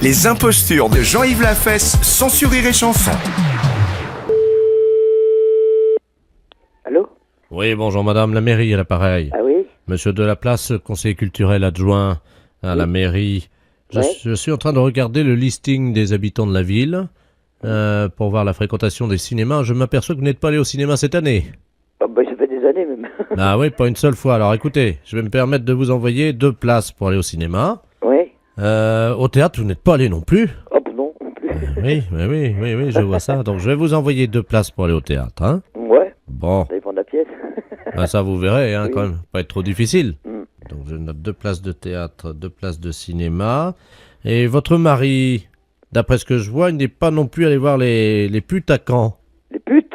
Les impostures de Jean-Yves Lafesse, sans sourire et chanson. Allô? Oui, bonjour madame, la mairie à l'appareil. Ah oui? Monsieur Delaplace, conseiller culturel adjoint à la mairie. Je suis en train de regarder le listing des habitants de la ville pour voir la fréquentation des cinémas. Je m'aperçois que vous n'êtes pas allé au cinéma cette année. Oh, bah, ça fait des années même. Ah oui, pas une seule fois. Alors écoutez, je vais me permettre de vous envoyer 2 places pour aller au cinéma. Oui? Au théâtre, vous n'êtes pas allé non plus. Oh, non, non plus. Oui, je vois ça. Donc je vais vous envoyer 2 places pour aller au théâtre. Hein. Ouais, Bon, ça dépend de la pièce. ben, ça vous verrez, hein, Oui. quand même. Pas être trop difficile. Mm. Donc je note 2 places de théâtre, 2 places de cinéma. Et votre mari, d'après ce que je vois, il n'est pas non plus allé voir les putes à Caen. Les putes?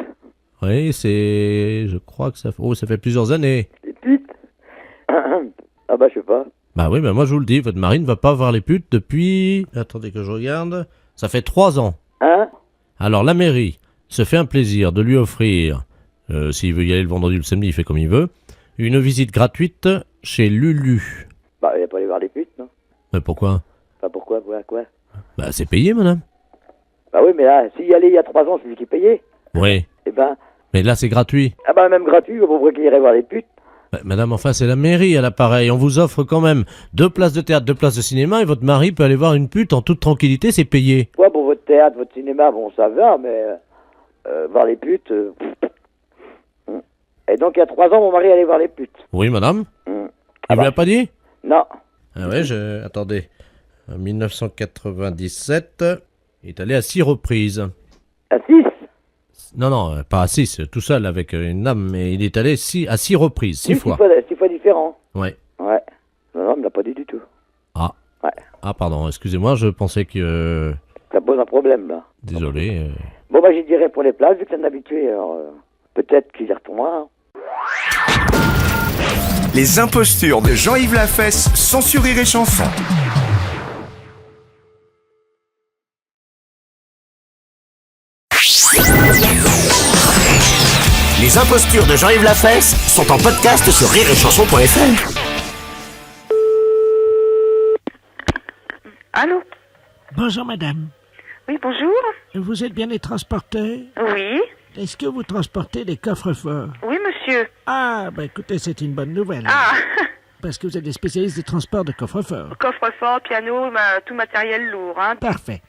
Oui, je crois que ça fait plusieurs années. Les putes? Ah bah, je sais pas. Bah oui, mais moi je vous le dis, votre mari ne va pas voir les putes depuis... Attendez que je regarde. Ça fait 3 ans. Hein? Alors la mairie se fait un plaisir de lui offrir, s'il veut y aller le vendredi ou le samedi, il fait comme il veut, une visite gratuite chez Lulu. Bah, il va pas aller voir les putes, non? Mais pourquoi? Bah, pourquoi? Quoi? Bah c'est payé, madame. Bah oui, mais là, s'il y allait il y a 3 ans, c'est lui qui payait. Oui, Eh ben, mais là c'est gratuit. ah bah, même gratuit, pourquoi qu'il irait voir les putes? Bah, madame, enfin c'est la mairie à l'appareil, on vous offre quand même 2 places de théâtre, 2 places de cinéma, et votre mari peut aller voir une pute en toute tranquillité, c'est payé. Ouais, pour votre théâtre, votre cinéma, bon, ça va, mais voir les putes... Et donc, il y a 3 ans, mon mari allait voir les putes. Oui, madame. Mm. Il Ah vous l'a bah, pas dit? non. Ah ouais, attendez. En 1997, il est allé à 6 reprises. À 6? Non, pas à 6, tout seul avec une dame, mais il est allé à 6 reprises, 6 Oui, fois. 6 fois différents. Ouais. Ouais. Non, il me l'a pas dit du tout. Ah. Ouais. Ah, pardon, excusez-moi, je pensais que... Ça pose un problème, là. Désolé. Bon, bah, j'y dirais pour les places, vu que c'est un habitué, alors peut-être qu'il y retournera. Hein. Les impostures de Jean-Yves Lafesse, sans sourire et chanson. Les impostures de Jean-Yves Lafesse sont en podcast sur rireetchanson.fr. Allô? Bonjour madame, Oui, bonjour. vous êtes bien les transporteurs? Oui. Est-ce que vous transportez des coffres-forts? Oui, monsieur. Ah, bah écoutez, c'est une bonne nouvelle. Ah, Parce que vous êtes des spécialistes des transports de coffres-forts. coffre-fort, piano, tout matériel lourd, hein. Parfait.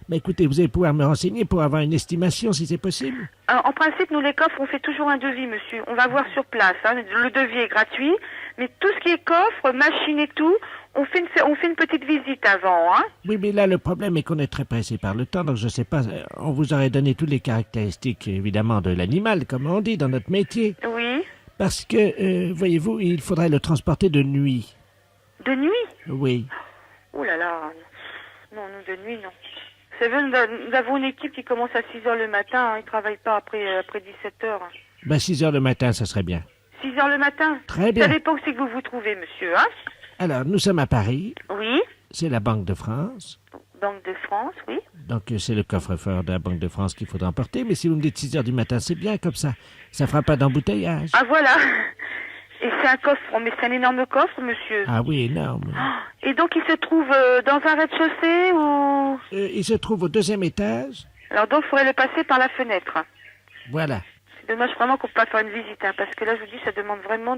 Bah écoutez, vous allez pouvoir me renseigner pour avoir une estimation si c'est possible. En principe, nous les coffres, on fait toujours un devis, monsieur. On va voir sur place, hein. Le devis est gratuit, mais tout ce qui est coffre, machine et tout, on fait une petite visite avant, hein. Oui, mais là, le problème est qu'on est très pressé par le temps, donc je sais pas, on vous aurait donné toutes les caractéristiques, évidemment, de l'animal, comme on dit dans notre métier. Oui. Parce que, voyez-vous, il faudrait le transporter de nuit. De nuit? Oui. Oh là là. Non, nous, de nuit, non. C'est vrai, nous avons une équipe qui commence à 6 heures le matin, hein. Ils travaillent pas après 17 heures. Ben 6 heures le matin, ça serait bien. 6 heures le matin? Très bien. Ça dépend où c'est que vous vous trouvez, monsieur, hein. Alors, nous sommes à Paris, Oui. c'est la Banque de France. Banque de France, oui. Donc, c'est le coffre-fort de la Banque de France qu'il faudra emporter. Mais si vous me dites 6 heures du matin, c'est bien comme ça. Ça fera pas d'embouteillage. Ah, voilà. Et c'est un coffre, mais c'est un énorme coffre, monsieur. Ah oui, énorme. Et donc, il se trouve dans un rez-de-chaussée ou... Il se trouve au 2e étage. Alors, donc, il faudrait le passer par la fenêtre. Voilà. C'est dommage vraiment qu'on ne peut pas faire une visite, hein, parce que là, je vous dis, ça demande vraiment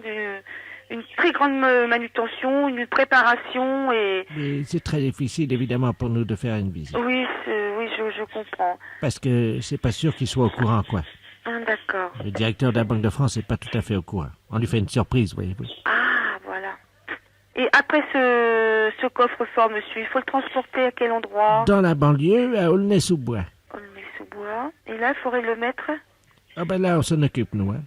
une très grande manutention, une préparation et... Mais c'est très difficile, évidemment, pour nous de faire une visite. Oui, oui, je comprends. Parce que c'est pas sûr qu'il soit au courant, quoi. Ah, d'accord. Le directeur de la Banque de France n'est pas tout à fait au courant. On lui fait une surprise, voyez-vous. Ah, voilà. Et après ce coffre-fort, monsieur, il faut le transporter à quel endroit? Dans la banlieue, à Aulnay-sous-Bois. On le met sous bois. Et là, il faudrait le mettre... Ah ben là, on s'en occupe, nous, hein.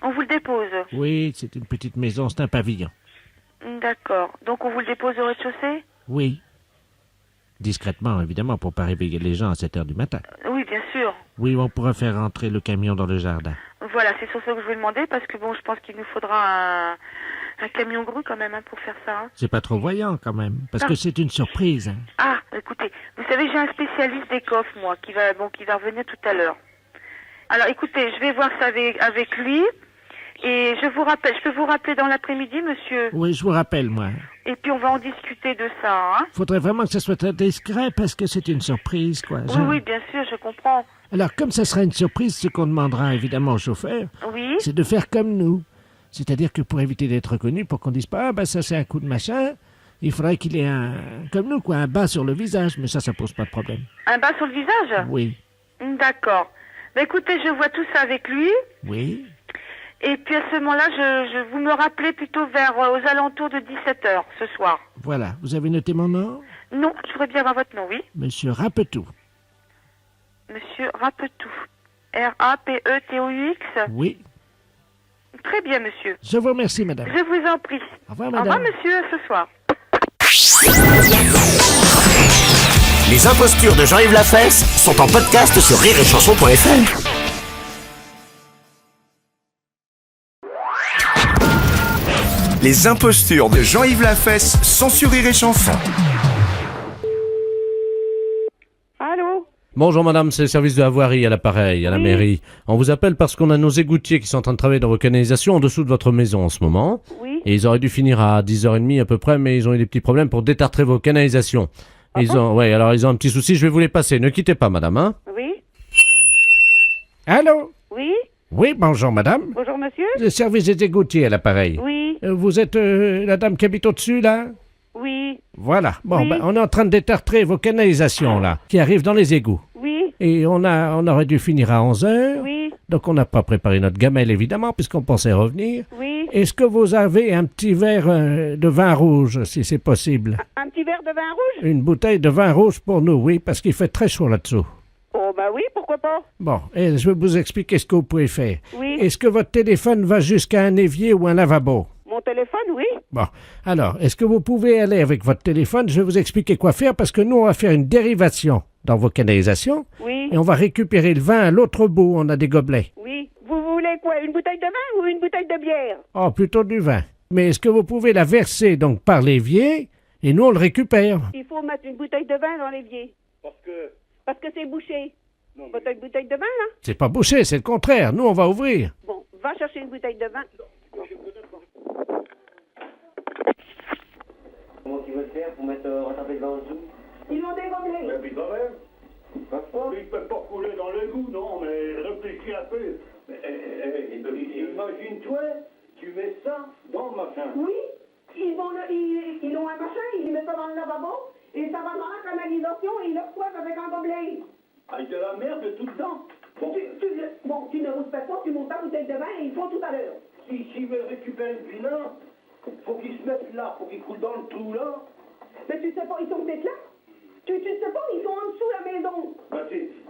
On vous le dépose. Oui, c'est une petite maison, c'est un pavillon. D'accord. Donc on vous le dépose au rez-de-chaussée? Oui. Discrètement, évidemment, pour pas réveiller les gens à 7 heures du matin. Oui, bien sûr. Oui, on pourra faire rentrer le camion dans le jardin. Voilà, c'est sur ça que je vous demandais, parce que bon, je pense qu'il nous faudra un camion grue quand même, hein, pour faire ça. Hein. C'est pas trop voyant, quand même, parce que c'est une surprise. Hein. Ah, écoutez, vous savez, j'ai un spécialiste des coffres, moi, qui va revenir tout à l'heure. Alors, écoutez, je vais voir ça avec lui. Et je peux vous rappeler dans l'après-midi, monsieur. Oui, je vous rappelle, moi. Et puis on va en discuter de ça, hein. Faudrait vraiment que ça soit très discret parce que c'est une surprise, quoi. Oui, bien sûr, je comprends. Alors, comme ça sera une surprise, ce qu'on demandera évidemment au chauffeur, Oui. c'est de faire comme nous. C'est-à-dire que pour éviter d'être reconnu, pour qu'on dise pas, ah ben ça c'est un coup de machin, il faudrait qu'il ait comme nous, quoi, un bas sur le visage, mais ça pose pas de problème. Un bas sur le visage? Oui. D'accord. Bah, écoutez, je vois tout ça avec lui. Oui. Et puis à ce moment-là, vous me rappelez plutôt vers aux alentours de 17h ce soir. Voilà. Vous avez noté mon nom? Non, je voudrais bien avoir votre nom, oui. Monsieur Rapetou. Monsieur Rapetou. R-A-P-E-T-O-U-X? Oui. Très bien, monsieur. Je vous remercie, madame. Je vous en prie. Au revoir, Au madame. revoir, monsieur, à ce soir. Les impostures de Jean-Yves Lafesse sont en podcast sur rireetchanson.fr. Les impostures de Jean-Yves Lafesse sont sur Rire et Chanson. Allô? Bonjour madame, c'est le service de Avoirie à l'appareil, à la mairie. On vous appelle parce qu'on a nos égoutiers qui sont en train de travailler dans vos canalisations en dessous de votre maison en ce moment. Oui. Et ils auraient dû finir à 10h30 à peu près, mais ils ont eu des petits problèmes pour détartrer vos canalisations. Ils ont un petit souci, je vais vous les passer. Ne quittez pas madame, hein. Oui. Allô? Oui. Oui, bonjour, madame. Bonjour, monsieur. Le service des égoutiers à l'appareil. Oui. Vous êtes la dame qui habite au-dessus, là? Oui. Voilà. Bon, Oui. ben, on est en train de détartrer vos canalisations, là, qui arrivent dans les égouts. Oui. Et on aurait dû finir à 11h. Oui. Donc, on n'a pas préparé notre gamelle, évidemment, puisqu'on pensait revenir. Oui. Est-ce que vous avez un petit verre de vin rouge, si c'est possible? Un petit verre de vin rouge? Une bouteille de vin rouge pour nous, oui, parce qu'il fait très chaud là-dessous. Oh, bah oui, pourquoi pas? Bon, et je vais vous expliquer ce que vous pouvez faire. Oui. Est-ce que votre téléphone va jusqu'à un évier ou un lavabo? Mon téléphone, oui. Bon, alors, est-ce que vous pouvez aller avec votre téléphone? Je vais vous expliquer quoi faire, parce que nous, on va faire une dérivation dans vos canalisations, Oui. et on va récupérer le vin à l'autre bout, on a des gobelets. Oui. Vous voulez quoi? Une bouteille de vin ou une bouteille de bière? Oh, plutôt du vin. Mais est-ce que vous pouvez la verser, donc, par l'évier, et nous, on le récupère? Il faut mettre une bouteille de vin dans l'évier. Parce que c'est bouché. Votre bouteille de vin, là? C'est pas bouché, c'est le contraire. Nous, on va ouvrir. Bon, va chercher une bouteille de vin. Comment tu veux faire pour mettre rattraper le vin en dessous? Ils l'ont dégommelé. Mais puis quand même, il ne peut pas couler dans l'égout, non, mais réfléchis un peu. Imagine-toi, tu mets ça dans le machin. Oui, ils ont un machin, ils mettent ça dans le lavabo, et ça va dans la canalisation, et ils le reçoivent avec un gobelet. Avec de la merde tout le temps. Bon, Tu ne respectes pas, tu montes ta bouteille de vin, et ils font tout à l'heure. s'ils veulent récupérer le vilain, faut qu'ils se mettent là, faut qu'ils coulent dans le trou là. Mais tu sais pas, ils sont peut-être là. Tu sais pas, ils sont en dessous de la maison. Ben,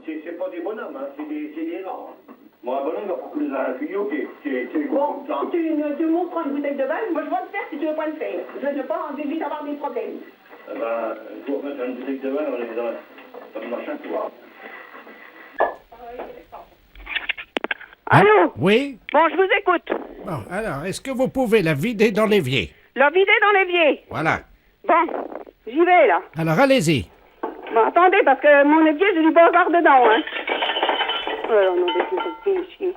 c'est pas des bonhommes, hein, c'est des rats. Hein. Bon, un bonhomme va pas couler dans un tuyau, c'est Bon, comme ça. tu montres une bouteille de vin, moi je vais le faire si tu veux pas le faire. Je ne veux pas vite avoir des problèmes. Eh ben, il faut mettre une bouteille de vin dans le machin, tu vois. Allô? Oui? Bon, je vous écoute. Bon, alors, est-ce que vous pouvez la vider dans l'évier? La vider dans l'évier. Voilà. Bon, j'y vais là. Alors, allez-y. Bon, attendez, parce que mon évier, j'ai du bazar dedans, hein. Oh non, des chier.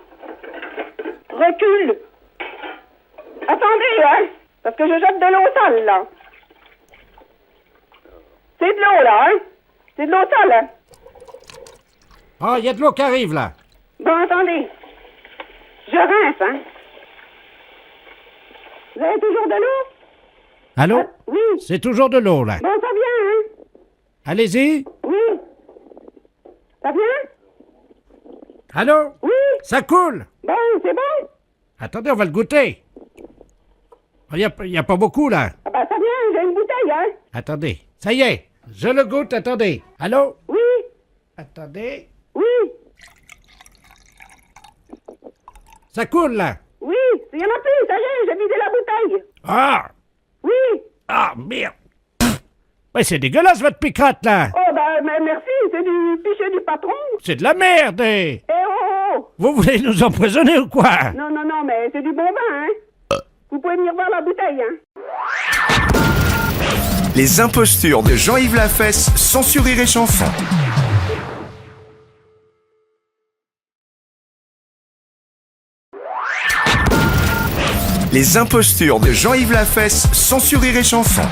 Recule. Attendez, hein, parce que je jette de l'eau sale, là. C'est de l'eau, là, hein. C'est de l'eau sale, hein. Oh, il y a de l'eau qui arrive, là. Bon, attendez. Je rince, hein. Vous avez toujours de l'eau? Allô? Oui. C'est toujours de l'eau, là. Bon, ça vient, hein. Allez-y. Oui. Ça vient? Allô? Oui. Ça coule. Bon, c'est bon? Attendez, on va le goûter. Il y a pas beaucoup, là. Ah ben, ça vient, j'ai une bouteille, hein. Attendez. Ça y est. Je le goûte, attendez. Allô? Oui. Attendez. Oui. Ça coule, là. Oui. Il y en a plus, ça y est, j'ai vidé la bouteille. Ah! Oui. Ah, merde. Ouais, c'est dégueulasse, votre picrate, là. Oh, ben, mais merci, c'est du pichet du patron. C'est de la merde, eh. Eh oh, oh. Vous voulez nous empoisonner ou quoi? Non, non, non, mais c'est du bon vin, hein. Vous pouvez venir voir la bouteille, hein. Les impostures de Jean-Yves Lafesse sont sur Rire et Chanson. Les impostures de Jean-Yves Lafesse, sans Rire et Chanson.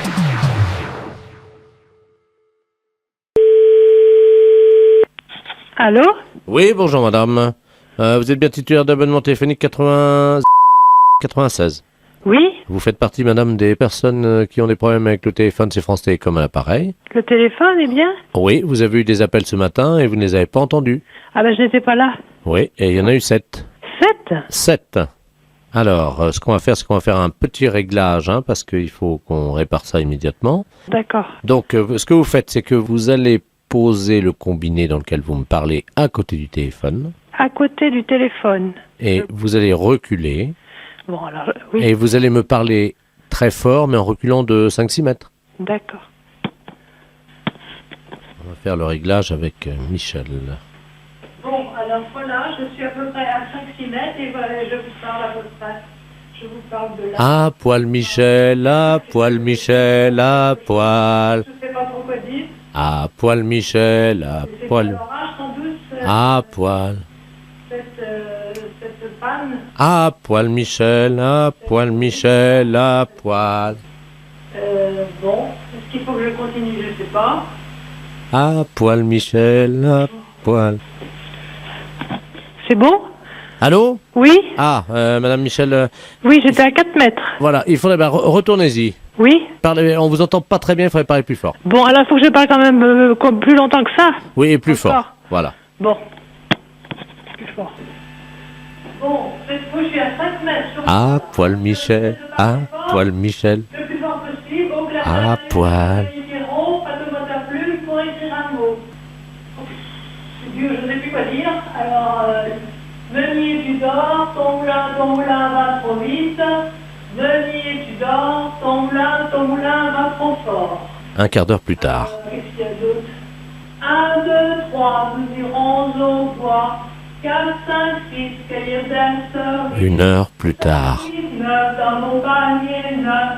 Allô? Oui, bonjour madame. Vous êtes bien titulaire d'abonnement téléphonique 96. Oui? Vous faites partie, madame, des personnes qui ont des problèmes avec le téléphone, c'est France Télécom à l'appareil. Le téléphone est bien? Oui, vous avez eu des appels ce matin et vous ne les avez pas entendus. Ah ben je n'étais pas là. Oui, et il y en a eu 7. 7? 7. Alors, ce qu'on va faire, c'est qu'on va faire un petit réglage, parce qu'il faut qu'on répare ça immédiatement. D'accord. Donc, ce que vous faites, c'est que vous allez poser le combiné dans lequel vous me parlez à côté du téléphone. À côté du téléphone. Et vous allez reculer. Bon alors, oui. Et vous allez me parler très fort, mais en reculant de 5-6 mètres. D'accord. On va faire le réglage avec Michel. Bon, alors voilà, je suis à peu près à 5-6 mètres et voilà, je vous parle à votre face. Je vous parle de là. À poil Michel, à poil Michel, à poil. Je sais pas trop quoi dire. À poil Michel, à C'est poil. l'orage sans doute, À poil. cette panne. À poil Michel, à poil Michel, à poil. Bon, est-ce qu'il faut que je continue? Je sais pas. À poil Michel, à poil. C'est bon? Allô? Oui? Ah, madame Michel, Oui, j'étais à 4 mètres. voilà, il faudrait, retournez-y. Oui? Parlez, on vous entend pas très bien, il faudrait parler plus fort. Bon, alors il faut que je parle quand même plus longtemps que ça. Oui, et plus Encore. fort, voilà. Bon. Plus fort. Bon, cette fois je suis à 5 mètres. Sur À poil Michel, à poil Michel, le plus fort possible, au clair. à poil. Pas de boîte à plume pour écrire un mot. C'est dur, je ne sais plus quoi dire. Alors, Meunier, tu dors, ton moulin va trop vite. Meunier, tu dors, ton moulin va trop fort. Un quart d'heure plus tard. Qu'est-ce qu'il y a d'autre? 1, 2, 3, nous irons au bois. 4, 5, 6, cueillir des 1 heure plus tard. 9 dans mon panier neuf.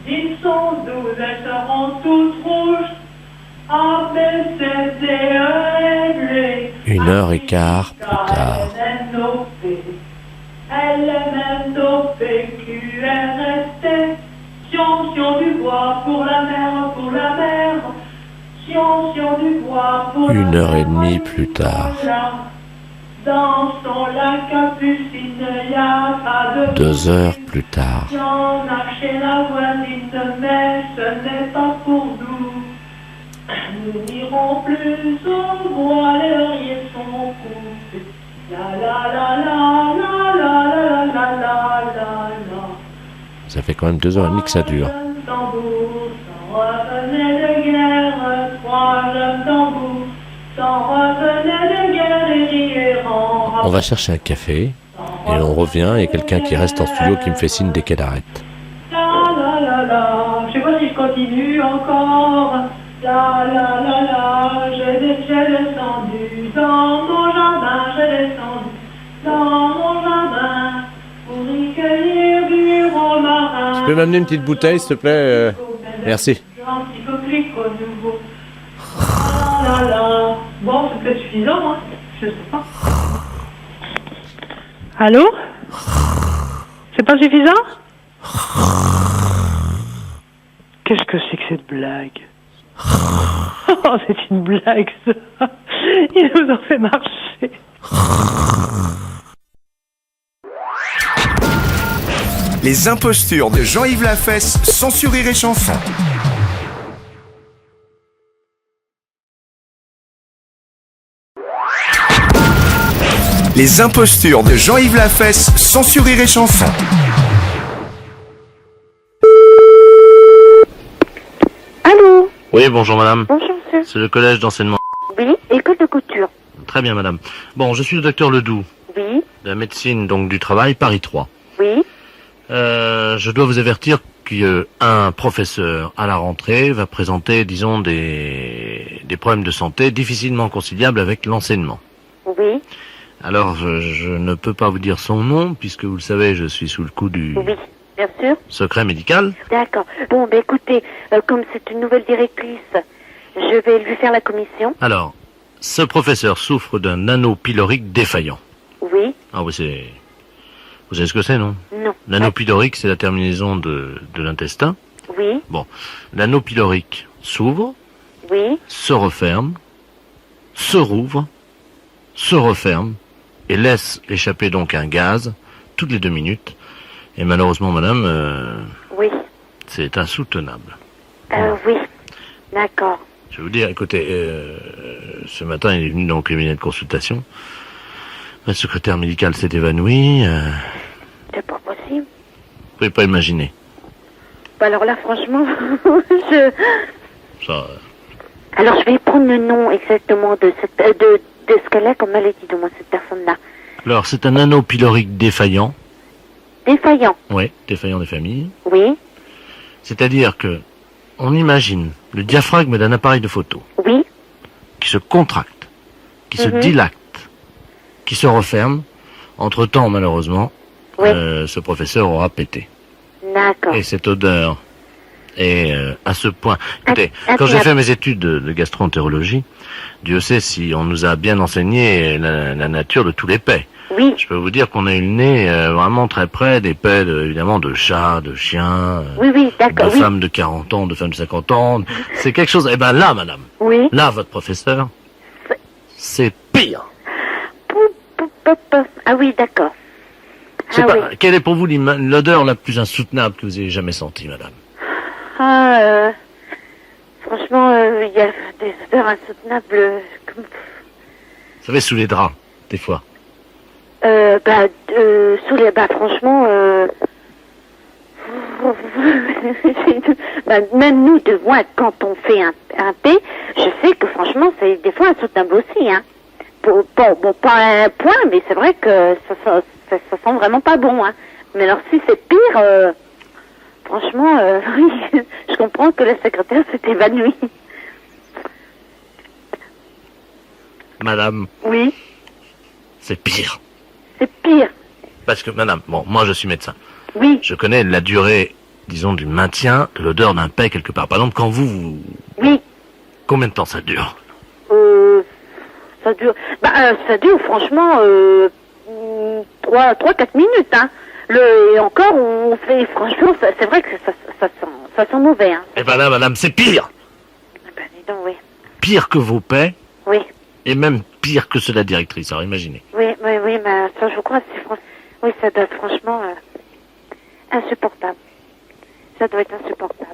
10 sont 12, elles seront toutes rouges. A, B, C, D, E, F, G. 1 heure et quart plus tard. L, M, N, O, P, Q, R, S, T. Sion du bois pour la mer, pour la mer. Sion du bois pour la mer. 1 heure et demie plus tard. Dans son lac Capucine, y a pas de 2 heures plus tard. y en a chez la voisine, mais ce n'est pas pour nous. Nous n'irons plus au bois, les lauriers sont coupés. La la la la la la la la la la la. Ça fait quand même 2 heures et demie que ça dure. Jeunes tambours s'en revenaient de guerre, 3 jeunes tambours s'en revenaient de guerre et riaient en On va chercher un café et on revient. Il y a quelqu'un qui reste en studio qui me fait signe dès qu'elle arrête. la la la la. Je sais pas si je continue encore. La la la la. J'ai descendu dans mon jardin, j'ai descendu dans mon jardin pour y cueillir du romarin. Tu peux m'amener une petite bouteille, s'il te plaît Merci. Gentil coquelicot nouveau. La la la. Bon, c'est peut-être suffisant, hein. Je sais pas. Allô? C'est pas suffisant? Qu'est-ce que c'est que cette blague? Oh, c'est une blague, ça. Il nous en fait marcher. Les impostures de Jean-Yves Lafesse, sans Rire et Chanson. Les impostures de Jean-Yves Lafesse, sans Rire et Chanson. Allô? Oui, bonjour madame. Bonjour monsieur. C'est le collège d'enseignement. Oui, école de couture. Très bien madame. Bon, je suis le docteur Ledoux, Oui, de la médecine donc du travail, Paris 3. oui. Je dois vous avertir qu'un professeur à la rentrée va présenter, disons, des problèmes de santé difficilement conciliables avec l'enseignement. Oui, Alors, je ne peux pas vous dire son nom, puisque vous le savez, je suis sous le coup du oui, bien sûr. secret médical. D'accord. Bon, ben écoutez, comme c'est une nouvelle directrice, je vais lui faire la commission. Alors, ce professeur souffre d'un anneau pylorique défaillant. Oui, Ah oui, Vous savez ce que c'est, non? Non. L'anneau pylorique, c'est la terminaison de l'intestin. Oui, Bon, l'anneau pylorique s'ouvre, oui, se referme, se rouvre, se referme, et laisse échapper donc un gaz toutes les 2 minutes. Et malheureusement, madame, oui. c'est insoutenable. Oui, d'accord. Je vais vous dire, écoutez, ce matin, il est venu dans le cabinet de consultation. Le secrétaire médical s'est évanoui. C'est pas possible. Vous pouvez pas imaginer. Bah alors là, franchement, je... Ça, Alors, je vais prendre le nom exactement de cette, de ce qu'elle a comme maladie, de moi, cette personne-là. alors, c'est un anneau pylorique défaillant. Défaillant. Oui, défaillant des familles. Oui, C'est-à-dire que on imagine le diaphragme d'un appareil de photo oui, qui se contracte, qui se dilate, qui se referme. Entre-temps, malheureusement, oui. ce professeur aura pété. D'accord. Et cette odeur est à ce point... Écoutez, Ah, quand j'ai ah, fait mes études de gastro-entérologie, Dieu sait si on nous a bien enseigné la nature de tous les paix. Oui, Je peux vous dire qu'on a eu le nez vraiment très près des paix, évidemment, de chats, de chiens, oui, oui, de d'accord, oui. femmes de 40 ans, de femmes de 50 ans. C'est quelque chose... Eh ben là, madame, Oui. là, votre professeur, c'est pire. Pou, pou, pou, pou. Ah oui, d'accord. C'est Ah pas... oui. Quelle est pour vous l'odeur la plus insoutenable que vous ayez jamais sentie, madame? Franchement, il y a des odeurs insoutenables. Comme... Vous savez, sous les draps, des fois. Sous les... Bah, franchement, bah, même nous, de moi, quand on fait un P, je sais que franchement, c'est des fois insoutenable aussi, hein. Bon, pas un point, mais c'est vrai que ça sent vraiment pas bon, hein. Mais alors, si c'est pire, franchement, oui, je comprends que la secrétaire s'est évanouie. Madame, Oui, c'est pire. c'est pire. Parce que, madame, bon, moi je suis médecin. Oui, Je connais la durée, disons, du maintien de l'odeur d'un paix quelque part. Par exemple, quand vous... oui. Combien de temps ça dure? Ça dure. Ça dure franchement 3-4 minutes, hein. Et encore, on fait franchement, c'est vrai que ça sent mauvais, hein. Eh ben là, madame, c'est pire. Ben, dis donc, oui. Pire que vos paix, Oui, et même pire que ceux de la directrice. Alors imaginez. oui, mais ça, je crois, oui, ça doit être franchement insupportable. Ça doit être insupportable.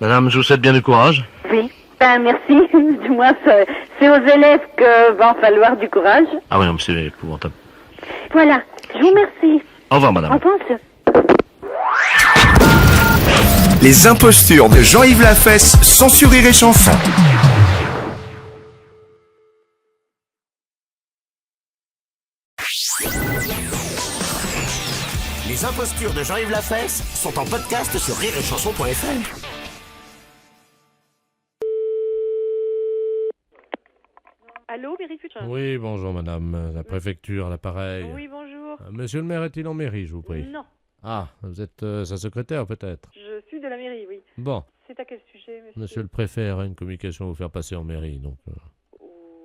Madame, je vous souhaite bien du courage. Oui. Ben, merci. Du moins, c'est aux élèves que va en falloir du courage. Ah oui, non, mais c'est épouvantable. Voilà. Je vous remercie. Au revoir, Au madame. revoir, monsieur. Les impostures de Jean-Yves Lafesse, sans sourire et chanson. Les impostures de Jean-Yves Lafesse sont en podcast sur rireetchanson.fr. Allô, Mérifuge? Oui, bonjour, madame. La préfecture, à l'appareil. Oui, bonjour. Monsieur le maire est-il en mairie, je vous prie? Non, Ah, vous êtes sa secrétaire, peut-être? je suis de la mairie, oui. Bon, C'est à quel sujet, monsieur? monsieur le préfet a une communication à vous faire passer en mairie, donc...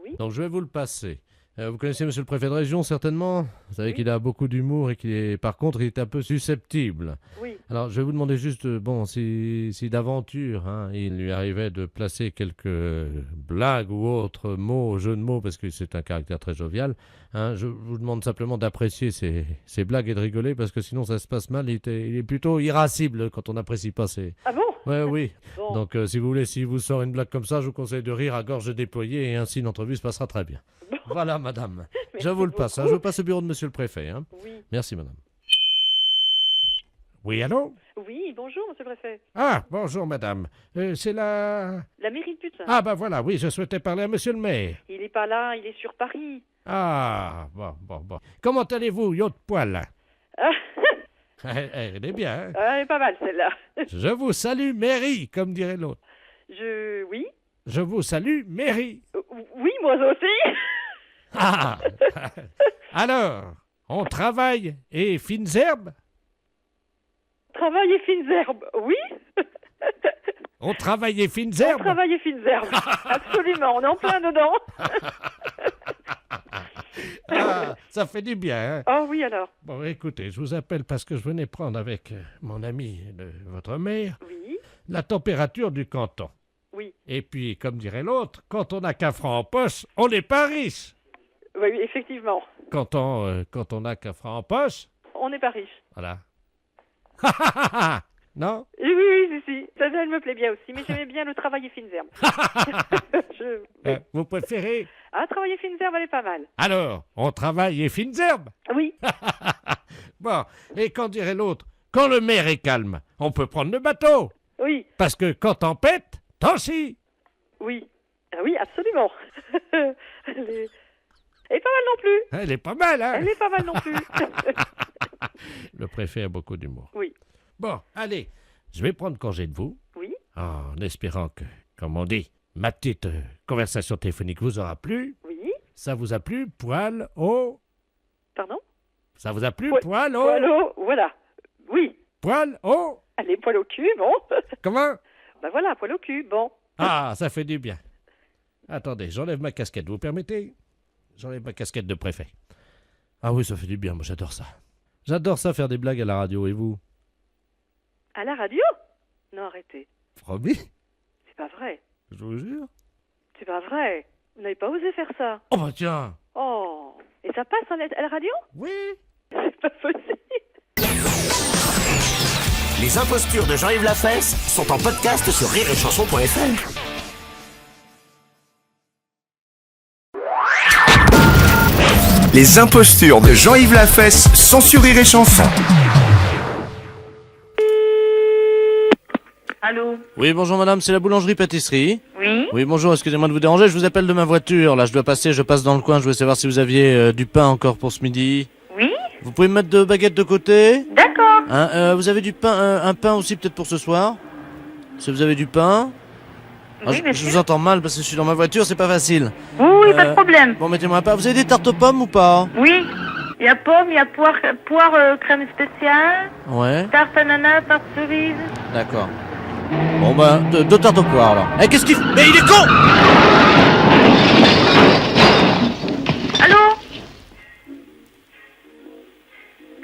Oui. Donc je vais vous le passer. Vous connaissez monsieur le préfet de région, certainement? Vous savez Oui. qu'il a beaucoup d'humour et qu'il est... Par contre, il est un peu susceptible. Oui. Alors, je vais vous demander juste, bon, si d'aventure, hein, il lui arrivait de placer quelques blagues ou autres mots, jeux de mots, parce que c'est un caractère très jovial, hein, je vous demande simplement d'apprécier ces blagues et de rigoler, parce que sinon ça se passe mal. Il est plutôt irascible quand on n'apprécie pas ses... Ah bon? Ouais, oui. Bon. Donc, si vous voulez, si vous sort une blague comme ça, je vous conseille de rire à gorge déployée, et ainsi l'entrevue se passera très bien. Bon. Voilà, madame. Je Merci vous le passe. Hein, beaucoup. je passe au bureau de monsieur le préfet. Hein. Oui. Merci, madame. Oui, allô? Oui, bonjour, monsieur le préfet. Ah, bonjour, madame. C'est la... La mairie de Putain. Ah, ben voilà, oui, je souhaitais parler à monsieur le maire. Il est pas là, il est sur Paris. Ah, bon. Comment allez-vous, yacht poil? Ah, Elle est bien, hein? elle est pas mal, celle-là. Je vous salue, mairie, comme dirait l'autre. Oui. Je vous salue, mairie. Oui, moi aussi. Ah! Alors, on travaille et fines herbes? Travail et fines herbes, oui. On travaille et fines On herbes? travaille et fines herbes. Absolument, on est en plein dedans. Ah, ça fait du bien, hein? Oh oui, alors. Bon, écoutez, je vous appelle parce que je venais prendre avec mon ami, votre mère, Oui, la température du canton. oui. Et puis, comme dirait l'autre, quand on n'a qu'un franc en poche, on n'est pas riche. Oui, oui, effectivement. Quand on n'a qu'un franc en poche, On n'est pas riche. voilà. Non? Oui, oui, oui, si. Ça, elle me plaît bien aussi, mais j'aimais bien le travailler fines herbes. Vous préférez? Ah, travailler fines herbes, elle est pas mal. Alors, on travaille et fines herbes. Oui. Bon, et quand dirait l'autre, quand le maire est calme, on peut prendre le bateau. Oui, Parce que quand t'en pètes, t'en chies. oui. Ah oui, absolument. Elle est pas mal non plus. Elle est pas mal, hein? Elle est pas mal non plus. Le préfet a beaucoup d'humour. Oui. Bon, allez, je vais prendre congé de vous, Oui. en espérant que, comme on dit, ma petite conversation téléphonique vous aura plu. Oui. Ça vous a plu, poil au... Pardon? Ça vous a plu, Poil- poil au... Poil au... Voilà. Oui. Poil au... Allez, poil au cul, bon. Comment? Ben voilà, poil au cul, bon. Ah, ça fait du bien. Attendez, j'enlève ma casquette, vous permettez? J'enlève ma casquette de préfet. Ah oui, ça fait du bien, moi j'adore ça. J'adore ça, faire des blagues à la radio, et vous? À la radio? Non, arrêtez. Promis? C'est pas vrai. Je vous jure. C'est pas vrai. Vous n'avez pas osé faire ça. Oh bah tiens. Oh. Et ça passe à la radio? Oui. C'est pas possible. Les impostures de Jean-Yves Lafesse sont en podcast sur rireetchanson.fr. Les impostures de Jean-Yves Lafesse sont sur Rire et Chanson. Allô? Oui, bonjour madame, c'est la boulangerie-pâtisserie. Oui? Oui, bonjour, excusez-moi de vous déranger, je vous appelle de ma voiture. Là, je passe dans le coin, je voulais savoir si vous aviez du pain encore pour ce midi. Oui? Vous pouvez me mettre 2 baguettes de côté? D'accord. Hein, vous avez du pain, un pain aussi peut-être pour ce soir? Si vous avez du pain? Ah, Oui, je monsieur. vous entends mal parce que je suis dans ma voiture, c'est pas facile. Oui, oui, pas de problème. Bon, mettez-moi un pain. Vous avez des tartes aux pommes ou pas? Oui. Il y a pomme, il y a poire crème spéciale, Ouais, tarte ananas, tarte cerise. d'accord. Bon, bah, 2 tartes aux poires alors. Eh, qu'est-ce qu'il fait? Mais il est con! Allô?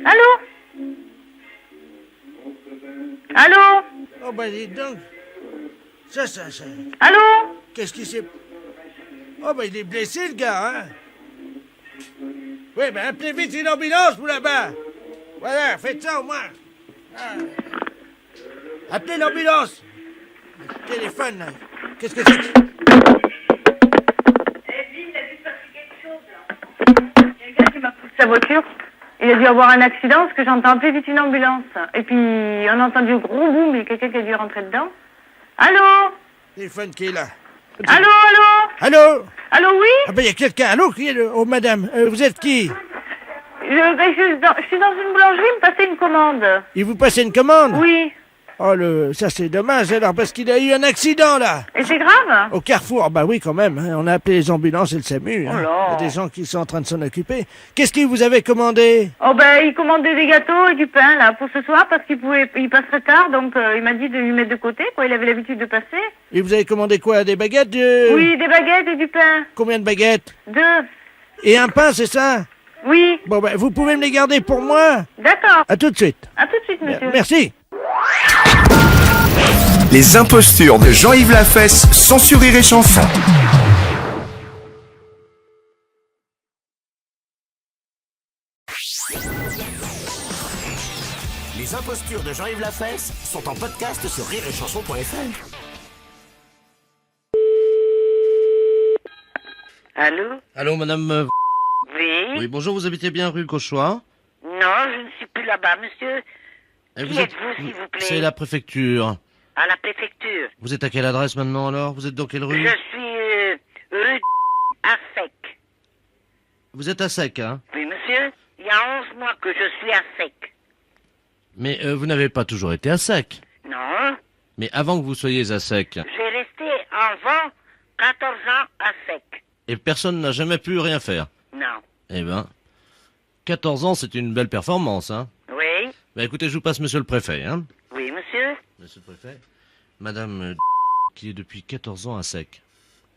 Allô? Allô? Oh bah dis donc. Ça. Allô? Qu'est-ce qui s'est... Oh bah il est blessé le gars, hein? Oui, ben appelez vite une ambulance, vous là-bas. Voilà, faites ça au moins. Ah. Appelez l'ambulance. Le téléphone, là. Qu'est-ce que c'est que... Il y a un gars qui m'a poussé sa voiture. Il a dû avoir un accident parce que j'entends appeler vite une ambulance. Et puis on a entendu un gros boom et quelqu'un qui a dû rentrer dedans. Allô? Téléphone qui est là. Allô, allô? Allô? Allô, oui? Ah ben il y a quelqu'un. Allô, qui est le... Oh madame, vous êtes qui? Je suis dans une boulangerie, me passer une commande. Il vous passe une commande? Oui. Oh, ça c'est dommage alors, parce qu'il a eu un accident là. Et c'est grave? Au Carrefour, bah oui quand même, hein. On a appelé les ambulances et le SAMU. Hein. Oh là. Il y a des gens qui sont en train de s'en occuper. Qu'est-ce que vous avez commandé? Oh ben, il commandait des gâteaux et du pain, là, pour ce soir, parce il passerait tard, donc il m'a dit de lui mettre de côté, quoi, il avait l'habitude de passer. Et vous avez commandé quoi? Des baguettes Oui, des baguettes et du pain. Combien de baguettes? 2. Et un pain, c'est ça? Oui. Bon bah vous pouvez me les garder pour moi? D'accord. À tout de suite. À tout de suite, monsieur. Merci. Les impostures de Jean-Yves Lafesse sont sur Rire et Chanson. Les impostures de Jean-Yves Lafesse sont en podcast sur rireetchanson.fr. Allô? Allô, madame. Oui? Oui, bonjour, vous habitez bien rue Cauchois? Non, je ne suis plus là-bas, monsieur. Et Qui êtes-vous, s'il vous plaît? C'est la préfecture. À la préfecture. Vous êtes à quelle adresse maintenant alors? Vous êtes dans quelle rue? Je suis rue à sec. Vous êtes à sec, hein? Oui, monsieur. Il y a 11 mois que je suis à sec. Mais vous n'avez pas toujours été à sec. Non. Mais avant que vous soyez à sec, J'ai resté avant 14 ans à sec. et personne n'a jamais pu rien faire. Non. Eh ben, 14 ans, c'est une belle performance, hein? Oui? Bah écoutez, je vous passe monsieur le préfet, hein? Oui, monsieur? Monsieur le préfet, madame qui est depuis 14 ans à sec.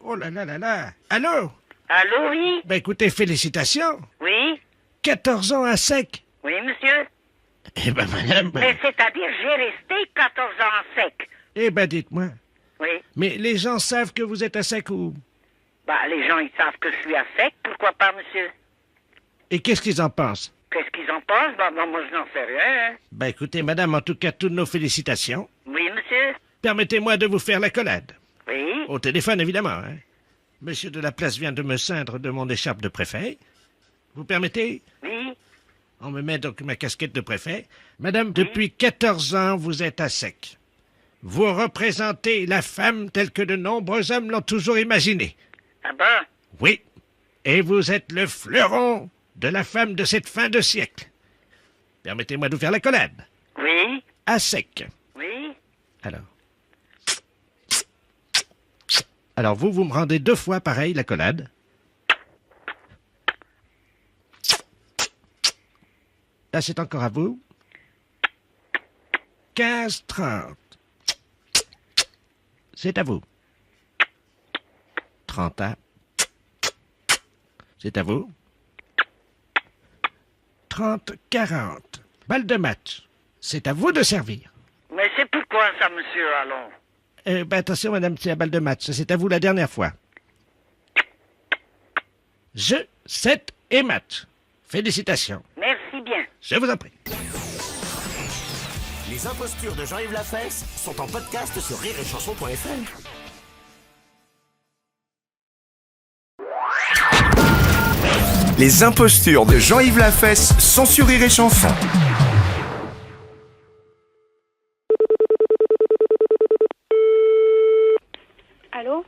Oh là là là là. Allô? Allô, oui? Ben écoutez, félicitations. Oui? 14 ans à sec. Oui, monsieur? Eh ben madame... Mais c'est-à-dire, j'ai resté 14 ans à sec. Eh ben dites-moi. Oui? Mais les gens savent que vous êtes à sec ou... Bah, les gens, ils savent que je suis à sec. Pourquoi pas, monsieur? Et qu'est-ce qu'ils en pensent? Qu'est-ce qu'ils en pensent? Bah, moi, je n'en sais rien. Hein. Ben écoutez, madame, en tout cas, toutes nos félicitations. Oui, monsieur? Permettez-moi de vous faire l'accolade. Oui? Au téléphone, évidemment, hein. Monsieur de la Place vient de me ceindre de mon écharpe de préfet. Vous permettez? Oui? On me met donc ma casquette de préfet. Madame, depuis 14 ans, vous êtes à sec. Vous représentez la femme telle que de nombreux hommes l'ont toujours imaginée. Ah bon? Oui. Et vous êtes le fleuron de la femme de cette fin de siècle. Permettez-moi de vous faire l'accolade. Oui? À sec. Oui? Alors vous me rendez 2 fois pareil l'accolade. Là, c'est encore à vous. 15-30. C'est à vous. 30 ans. C'est à vous. 30-40. Balle de match. C'est à vous de servir. Mais c'est pourquoi ça, monsieur, allons? Ben attention, madame, c'est la balle de match. C'est à vous la dernière fois. Jeu, 7 et match. Félicitations. Merci bien. Je vous en prie. Les impostures de Jean-Yves Lafesse sont en podcast sur rireetchanson.fr. Les impostures de Jean-Yves Lafesse sont sur Rire et Chanson. Allô?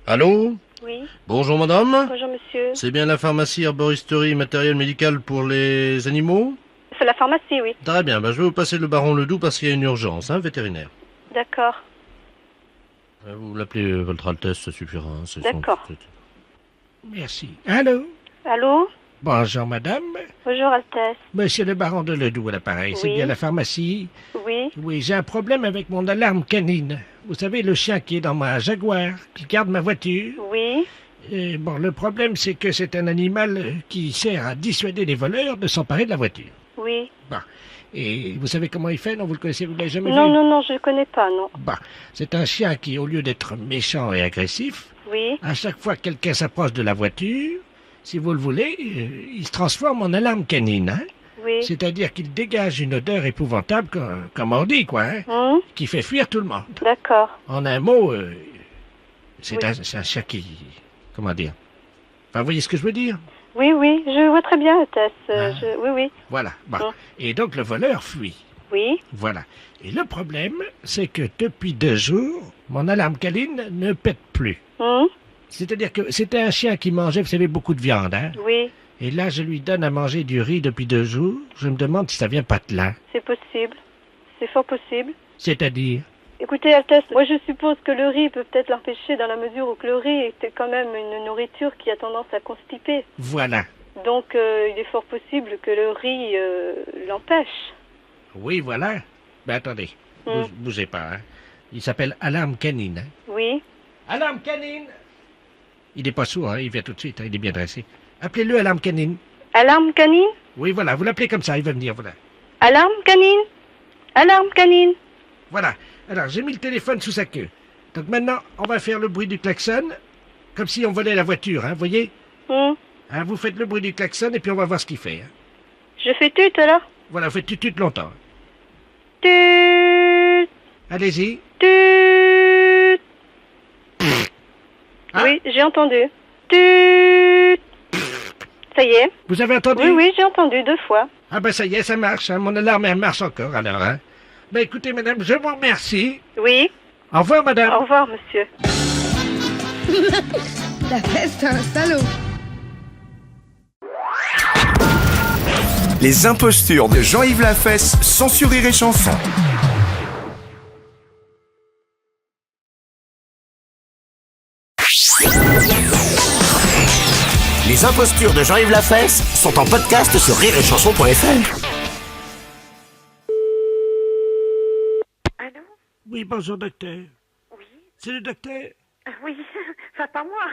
Allô? Oui. Bonjour madame. Bonjour, monsieur. C'est bien la pharmacie herboristerie matériel médical pour les animaux? C'est la pharmacie, oui. Très bien, je vais vous passer le baron Ledoux parce qu'il y a une urgence, vétérinaire. D'accord. Vous l'appelez Votre Altesse, ça suffira. D'accord. Merci. Allô? Allô? Bonjour, madame. Bonjour, Altesse. Monsieur le baron de Ledoux à l'appareil. C'est Oui. bien la pharmacie? Oui. Oui, j'ai un problème avec mon alarme canine. Vous savez, le chien qui est dans ma Jaguar, qui garde ma voiture. Oui. Et bon, le problème, c'est que c'est un animal qui sert à dissuader les voleurs de s'emparer de la voiture. Oui. Bon. Et vous savez comment il fait? Non, vous le connaissez, vous l'avez jamais Non, vu? non, je ne connais pas, non. Bon. C'est un chien qui, au lieu d'être méchant et agressif, Oui. à chaque fois que quelqu'un s'approche de la voiture, si vous le voulez, il se transforme en alarme canine, hein? Oui. C'est-à-dire qu'il dégage une odeur épouvantable, comme on dit, quoi, hein? Qui fait fuir tout le monde. D'accord. En un mot, c'est Oui. un chien qui... Comment dire? Enfin, vous voyez ce que je veux dire? Oui, je vois très bien, Altesse. Oui. Voilà. Bon. Et donc, le voleur fuit. Oui. Voilà. Et le problème, c'est que depuis 2 jours, mon alarme canine ne pète plus. C'est-à-dire que c'était un chien qui mangeait, vous savez, beaucoup de viande, hein? Oui. Et là, je lui donne à manger du riz depuis 2 jours. Je me demande si ça vient pas de là. C'est possible. C'est fort possible. C'est-à-dire? Écoutez, Altesse, moi je suppose que le riz peut peut-être l'empêcher dans la mesure où que le riz est quand même une nourriture qui a tendance à constiper. Voilà. Donc il est fort possible que le riz l'empêche. Oui, voilà. Ben attendez, bougez pas, hein. Il s'appelle Alarme Canine, hein. Oui. Alarme Canine! Il n'est pas sourd, hein, il vient tout de suite, hein, il est bien dressé. Appelez-le Alarme Canine. Alarme canine? Oui, voilà, vous l'appelez comme ça, il va venir, voilà. Alarme canine? Alarme canine? Voilà. Alors, j'ai mis le téléphone sous sa queue. Donc maintenant, on va faire le bruit du klaxon, comme si on volait la voiture, hein, voyez? Hein, vous faites le bruit du klaxon et puis on va voir ce qu'il fait. Hein. Je fais tut alors? Voilà, vous faites tut longtemps. Tut. Allez-y. Tut. Oui, j'ai entendu. Tut. Ça y est. Vous avez entendu? Oui, j'ai entendu 2 fois. Ah ben ça y est, ça marche, hein. Mon alarme, elle marche encore alors, hein. Ben écoutez, madame, je vous remercie. Oui. Au revoir, madame. Au revoir, monsieur. La fesse, c'est un salaud. Les impostures de Jean-Yves Lafesse sont sur Rire et Chanson. Les impostures de Jean-Yves Lafesse sont en podcast sur rireetchanson.fr. Allô? Oui, bonjour, docteur. Oui? C'est le docteur? Oui, ça pas moi.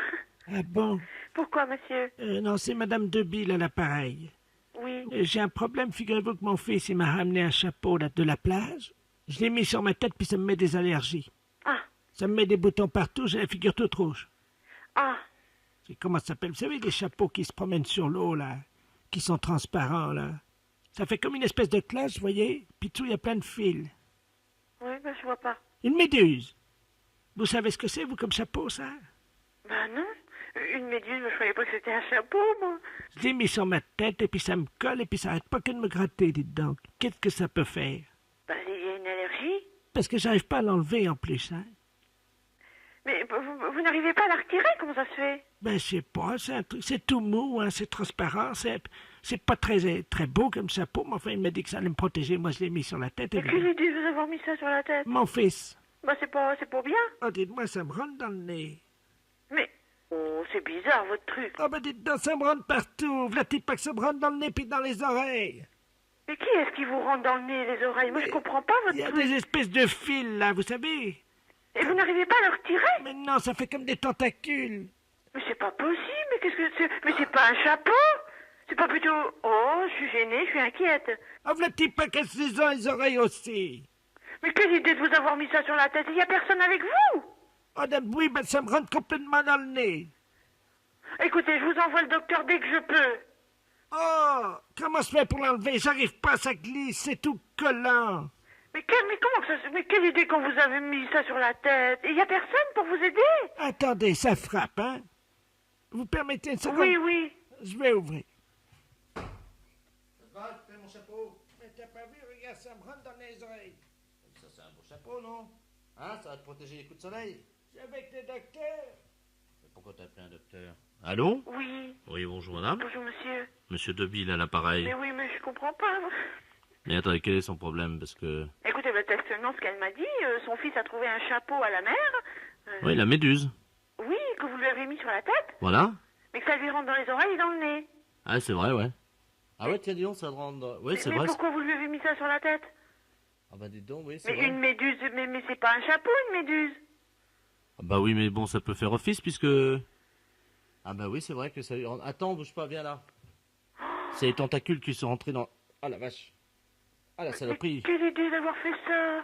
Ah bon? Pourquoi, monsieur? Non, c'est Madame Debille à l'appareil. Oui. J'ai un problème, figurez-vous que mon fils, il m'a ramené un chapeau là, de la plage. Je l'ai mis sur ma tête, puis ça me met des allergies. Ah. Ça me met des boutons partout, j'ai la figure toute rouge. Ah. C'est comment ça s'appelle? Vous savez, les chapeaux qui se promènent sur l'eau, là, qui sont transparents, là. Ça fait comme une espèce de cloche, vous voyez? Puis tout, il y a plein de fils. Oui, ben je vois pas. Une méduse. Vous savez ce que c'est, vous, comme chapeau, ça? Ben non. Une méduse, mais je croyais pas que c'était un chapeau, moi. Je l'ai mis sur ma tête, et puis ça me colle, et puis ça arrête pas que de me gratter, dites donc. Qu'est-ce que ça peut faire? Ben, il y a une allergie. Parce que j'arrive pas à l'enlever, en plus, hein. Mais vous n'arrivez pas à la retirer, comment ça se fait? Ben, je sais pas, c'est un truc, c'est tout mou, hein, c'est transparent, c'est pas très beau comme chapeau, mais enfin, il m'a dit que ça allait me protéger, moi je l'ai mis sur la tête. Mais quelle idée de vous avoir mis ça sur la tête? Mon fils. Ben, c'est pas bien. Oh, dites-moi, ça me rentre dans le nez. Mais, oh, c'est bizarre, votre truc. Oh, ben, dites donc, ça me rentre partout, v'là-t-il pas que ça me rentre dans le nez puis dans les oreilles? Mais qui est-ce qui vous rentre dans le nez et les oreilles? Moi, je comprends pas votre Il y a truc. des espèces de fils, là, vous savez. Et vous n'arrivez pas à le retirer? Mais non, ça fait comme des tentacules. Mais c'est pas possible, mais qu'est-ce que c'est? Mais c'est pas un chapeau? C'est pas plutôt... Oh, je suis gênée, je suis inquiète. Oh, v'là-t-il pas qu'elles se les oreilles aussi? Mais quelle idée de vous avoir mis ça sur la tête? Il y a personne avec vous? Oh, oui, ben, ça me rentre complètement dans le nez. Écoutez, je vous envoie le docteur dès que je peux. Oh, comment se fait pour l'enlever? J'arrive pas, ça glisse, c'est tout collant. Mais comment que ça... Mais quelle idée qu'on vous avait mis ça sur la tête? Il y a personne pour vous aider? Attendez, ça frappe, hein? Vous permettez une seconde? Oui, oui. Je vais ouvrir. Ça va, fais mon chapeau. Mais t'as pas vu, regarde, ça me rentre dans les oreilles. Ça, c'est un beau chapeau, non? Hein, ça va te protéger les coups de soleil. C'est avec le docteur. Mais pourquoi t'as appelé un docteur? Allô? Oui. Oui, bonjour madame. Bonjour, monsieur. Monsieur Debille à l'appareil. Mais oui, mais je comprends pas. Mais attendez, quel est son problème? Parce que... Écoutez, seulement ce qu'elle m'a dit, son fils a trouvé un chapeau à la mer. Oui, la méduse. Oui, que vous lui avez mis sur la tête, Voilà. mais que ça lui rentre dans les oreilles et dans le nez. Ah, c'est vrai, ouais. Ah ouais, tiens, dis donc, ça te rend... Oui, c'est mais vrai. pourquoi vous lui avez mis ça sur la tête? Ah bah dis donc, oui, c'est Mais vrai. une méduse, mais c'est pas un chapeau, une méduse. Ah bah oui, mais bon, ça peut faire office puisque... Ah bah oui, c'est vrai que ça lui rend... Attends, bouge pas, viens là. C'est les tentacules qui sont rentrés dans... Ah la vache. Ah la saloperie. Quelle idée d'avoir fait ça.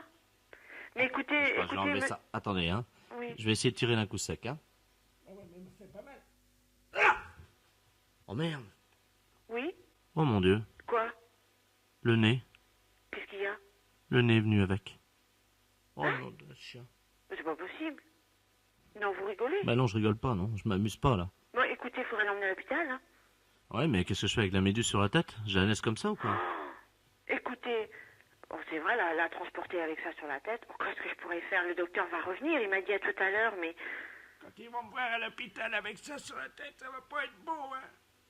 Mais écoutez, Je vais écoutez... enlever ça. Attendez, hein. Oui. Je vais essayer de tirer d'un coup sec, hein. Ah ouais, mais il me fait pas mal. Oh merde. Oui. Oh mon Dieu. Quoi? Le nez. Qu'est-ce qu'il y a? Le nez est venu avec. Oh non, de chien. Mais c'est pas possible. Non, vous rigolez? Bah non, je rigole pas, non. Je m'amuse pas, là. Bon, écoutez, il faudrait l'emmener à l'hôpital, hein. Ouais, mais qu'est-ce que je fais avec la méduse sur la tête? Je la laisse comme ça ou quoi? Écoutez, oh, c'est vrai, la transporter avec ça sur la tête. Oh, qu'est-ce que je pourrais faire? Le docteur va revenir, il m'a dit à tout à l'heure, mais... Quand ils vont me voir à l'hôpital avec ça sur la tête, ça va pas être beau, hein?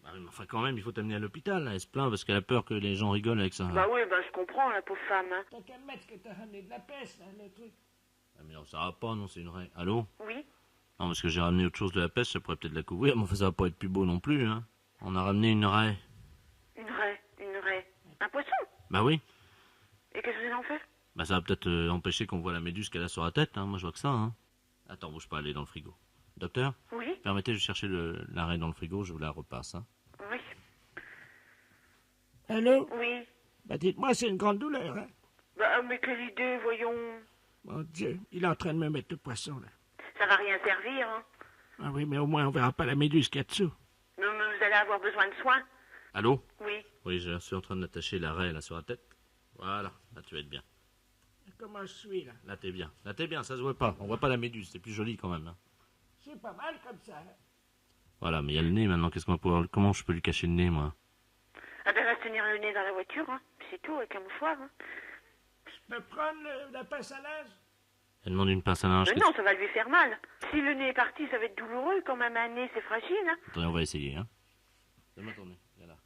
Bah oui, mais enfin quand même, il faut t'amener à l'hôpital, là. Elle se plaint parce qu'elle a peur que les gens rigolent avec ça. Bah oui, bah je comprends, la pauvre femme, hein. T'as qu'à me mettre que t'as ramené de la peste, là, le truc. Ah mais non, ça va pas, non, c'est une raie. Allô? Oui. Non, parce que j'ai ramené autre chose de la peste, ça pourrait peut-être la couvrir, mais enfin, ça va pas être plus beau non plus, hein. On a ramené une raie. Une raie. Un poisson? Bah oui. Et qu'est-ce que vous allez en faire? Bah ça va peut-être empêcher qu'on voit la méduse qu'elle a sur la tête, hein. Moi je vois que ça, hein. Attends, bouge pas, elle est dans le frigo. Docteur? Oui. Permettez de chercher la raie dans le frigo, je vous la repasse, hein. Oui. Allô? Oui. Bah dites-moi, c'est une grande douleur, hein? Bah, mais quelle idée, voyons. Mon Dieu, il est en train de me mettre le poisson, là. Ça va rien servir, hein. Ah oui, mais au moins on verra pas la méduse qu'il y a dessous. Mais vous allez avoir besoin de soins. Allô? Oui. Oui, je suis en train d'attacher la raie, là, sur la tête. Voilà, là tu vas être bien. Comment je suis, là? Là t'es bien. Là t'es bien, ça se voit pas. On voit pas la méduse, c'est plus joli quand même, hein. C'est pas mal comme ça, hein? Voilà, mais il y a le nez maintenant, qu'est-ce qu'on va pouvoir... Comment je peux lui cacher le nez, moi? Ah ben, va se tenir le nez dans la voiture, hein. C'est tout, avec un mouchoir, hein. Je peux prendre la pince à linge? Elle demande une pince à linge. Mais non, ça va lui faire mal. Si le nez est parti, ça va être douloureux, quand même, un nez, c'est fragile, hein. Attendez, on va essayer, hein. Donne-moi ton nez, viens là.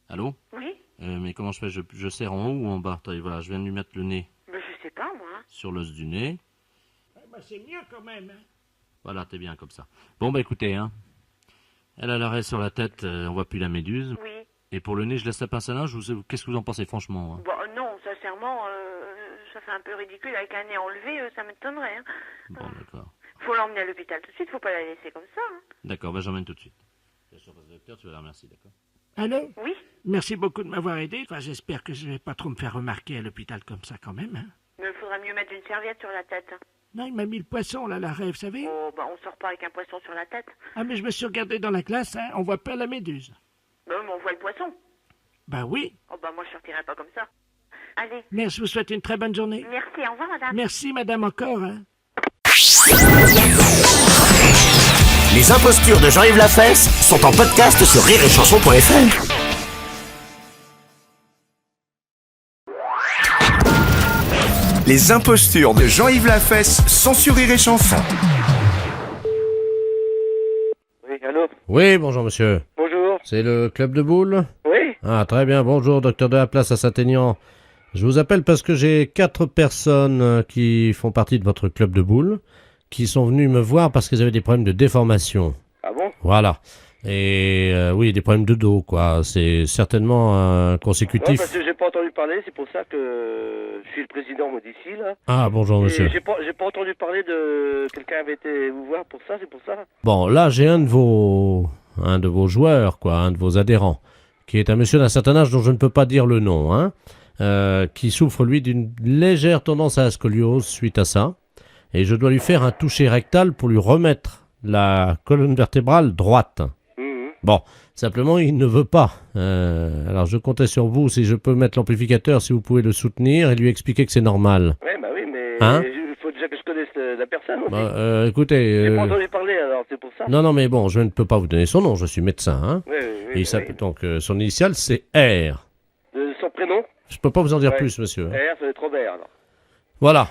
Allô? Oui. Mais comment je fais? Je serre en haut ou en bas? Attendez, voilà, je viens de lui mettre le nez Ben, je sais pas, moi. sur l'os du nez. Ouais, bah c'est mieux quand même, hein? Voilà, t'es bien comme ça. Bon, bah écoutez, hein. Elle a l'arrêt sur la tête, on voit plus la méduse. Oui. Et pour le nez, je laisse la pince à linge, qu'est-ce que vous en pensez franchement, hein? Bon, non, sincèrement, ça fait un peu ridicule avec un nez enlevé, ça m'étonnerait, hein. Bon, d'accord. Faut l'emmener à l'hôpital tout de suite, faut pas la laisser comme ça. Hein. D'accord, bah j'emmène tout de suite. Bien sûr, docteur, tu vas la remercier, d'accord? Allô? Oui. Merci beaucoup de m'avoir aidé. Enfin, j'espère que je vais pas trop me faire remarquer à l'hôpital comme ça quand même. Hein. Mais il faudra mieux mettre une serviette sur la tête. Hein. Non, il m'a mis le poisson, là, l'arrêt, vous savez? Oh, bah on sort pas avec un poisson sur la tête. Ah, mais je me suis regardé dans la classe, hein, on voit pas la méduse. Bah mais on voit le poisson. Bah oui. Oh bah moi je sortirai pas comme ça. Allez. Merci, je vous souhaite une très bonne journée. Merci, au revoir madame. Merci, madame, encore. Hein. Les impostures de Jean-Yves Lafesse sont en podcast sur rireetchanson.fr. Les impostures de Jean-Yves Lafesse sont sur Rire et Chanson. Oui, allô? Oui, bonjour monsieur. Bonjour. C'est le club de boules? Oui? Ah, très bien, bonjour, docteur de la place à Saint-Aignan. Je vous appelle parce que j'ai 4 personnes qui font partie de votre club de boules, qui sont venues me voir parce qu'elles avaient des problèmes de déformation. Ah bon? Voilà. Et oui, des problèmes de dos, quoi. C'est certainement Ouais, consécutif. parce que j'ai pas entendu parler, c'est pour ça que je suis le président moi d'ici, là. Ah, bonjour, monsieur. Et j'ai pas entendu parler de quelqu'un avait été vous voir pour ça, c'est pour ça. Bon, là, j'ai un de vos joueurs, quoi, un de vos adhérents, qui est un monsieur d'un certain âge dont je ne peux pas dire le nom, hein, qui souffre, lui, d'une légère tendance à la scoliose suite à ça. Et je dois lui faire un toucher rectal pour lui remettre la colonne vertébrale droite. Bon, simplement, il ne veut pas. Alors, je comptais sur vous, si je peux mettre l'amplificateur, si vous pouvez le soutenir et lui expliquer que c'est normal. Ouais, bah oui, mais Hein? il faut déjà que je connaisse la personne aussi. Bah, écoutez... J'ai pas entendu parler, alors c'est pour ça. Non, mais bon, je ne peux pas vous donner son nom, je suis médecin. Hein. Oui, Et il s'appelle donc, son initiale, c'est R. Son prénom? Je peux pas vous en dire Ouais. plus, monsieur. R, ça va être Robert, alors. Voilà.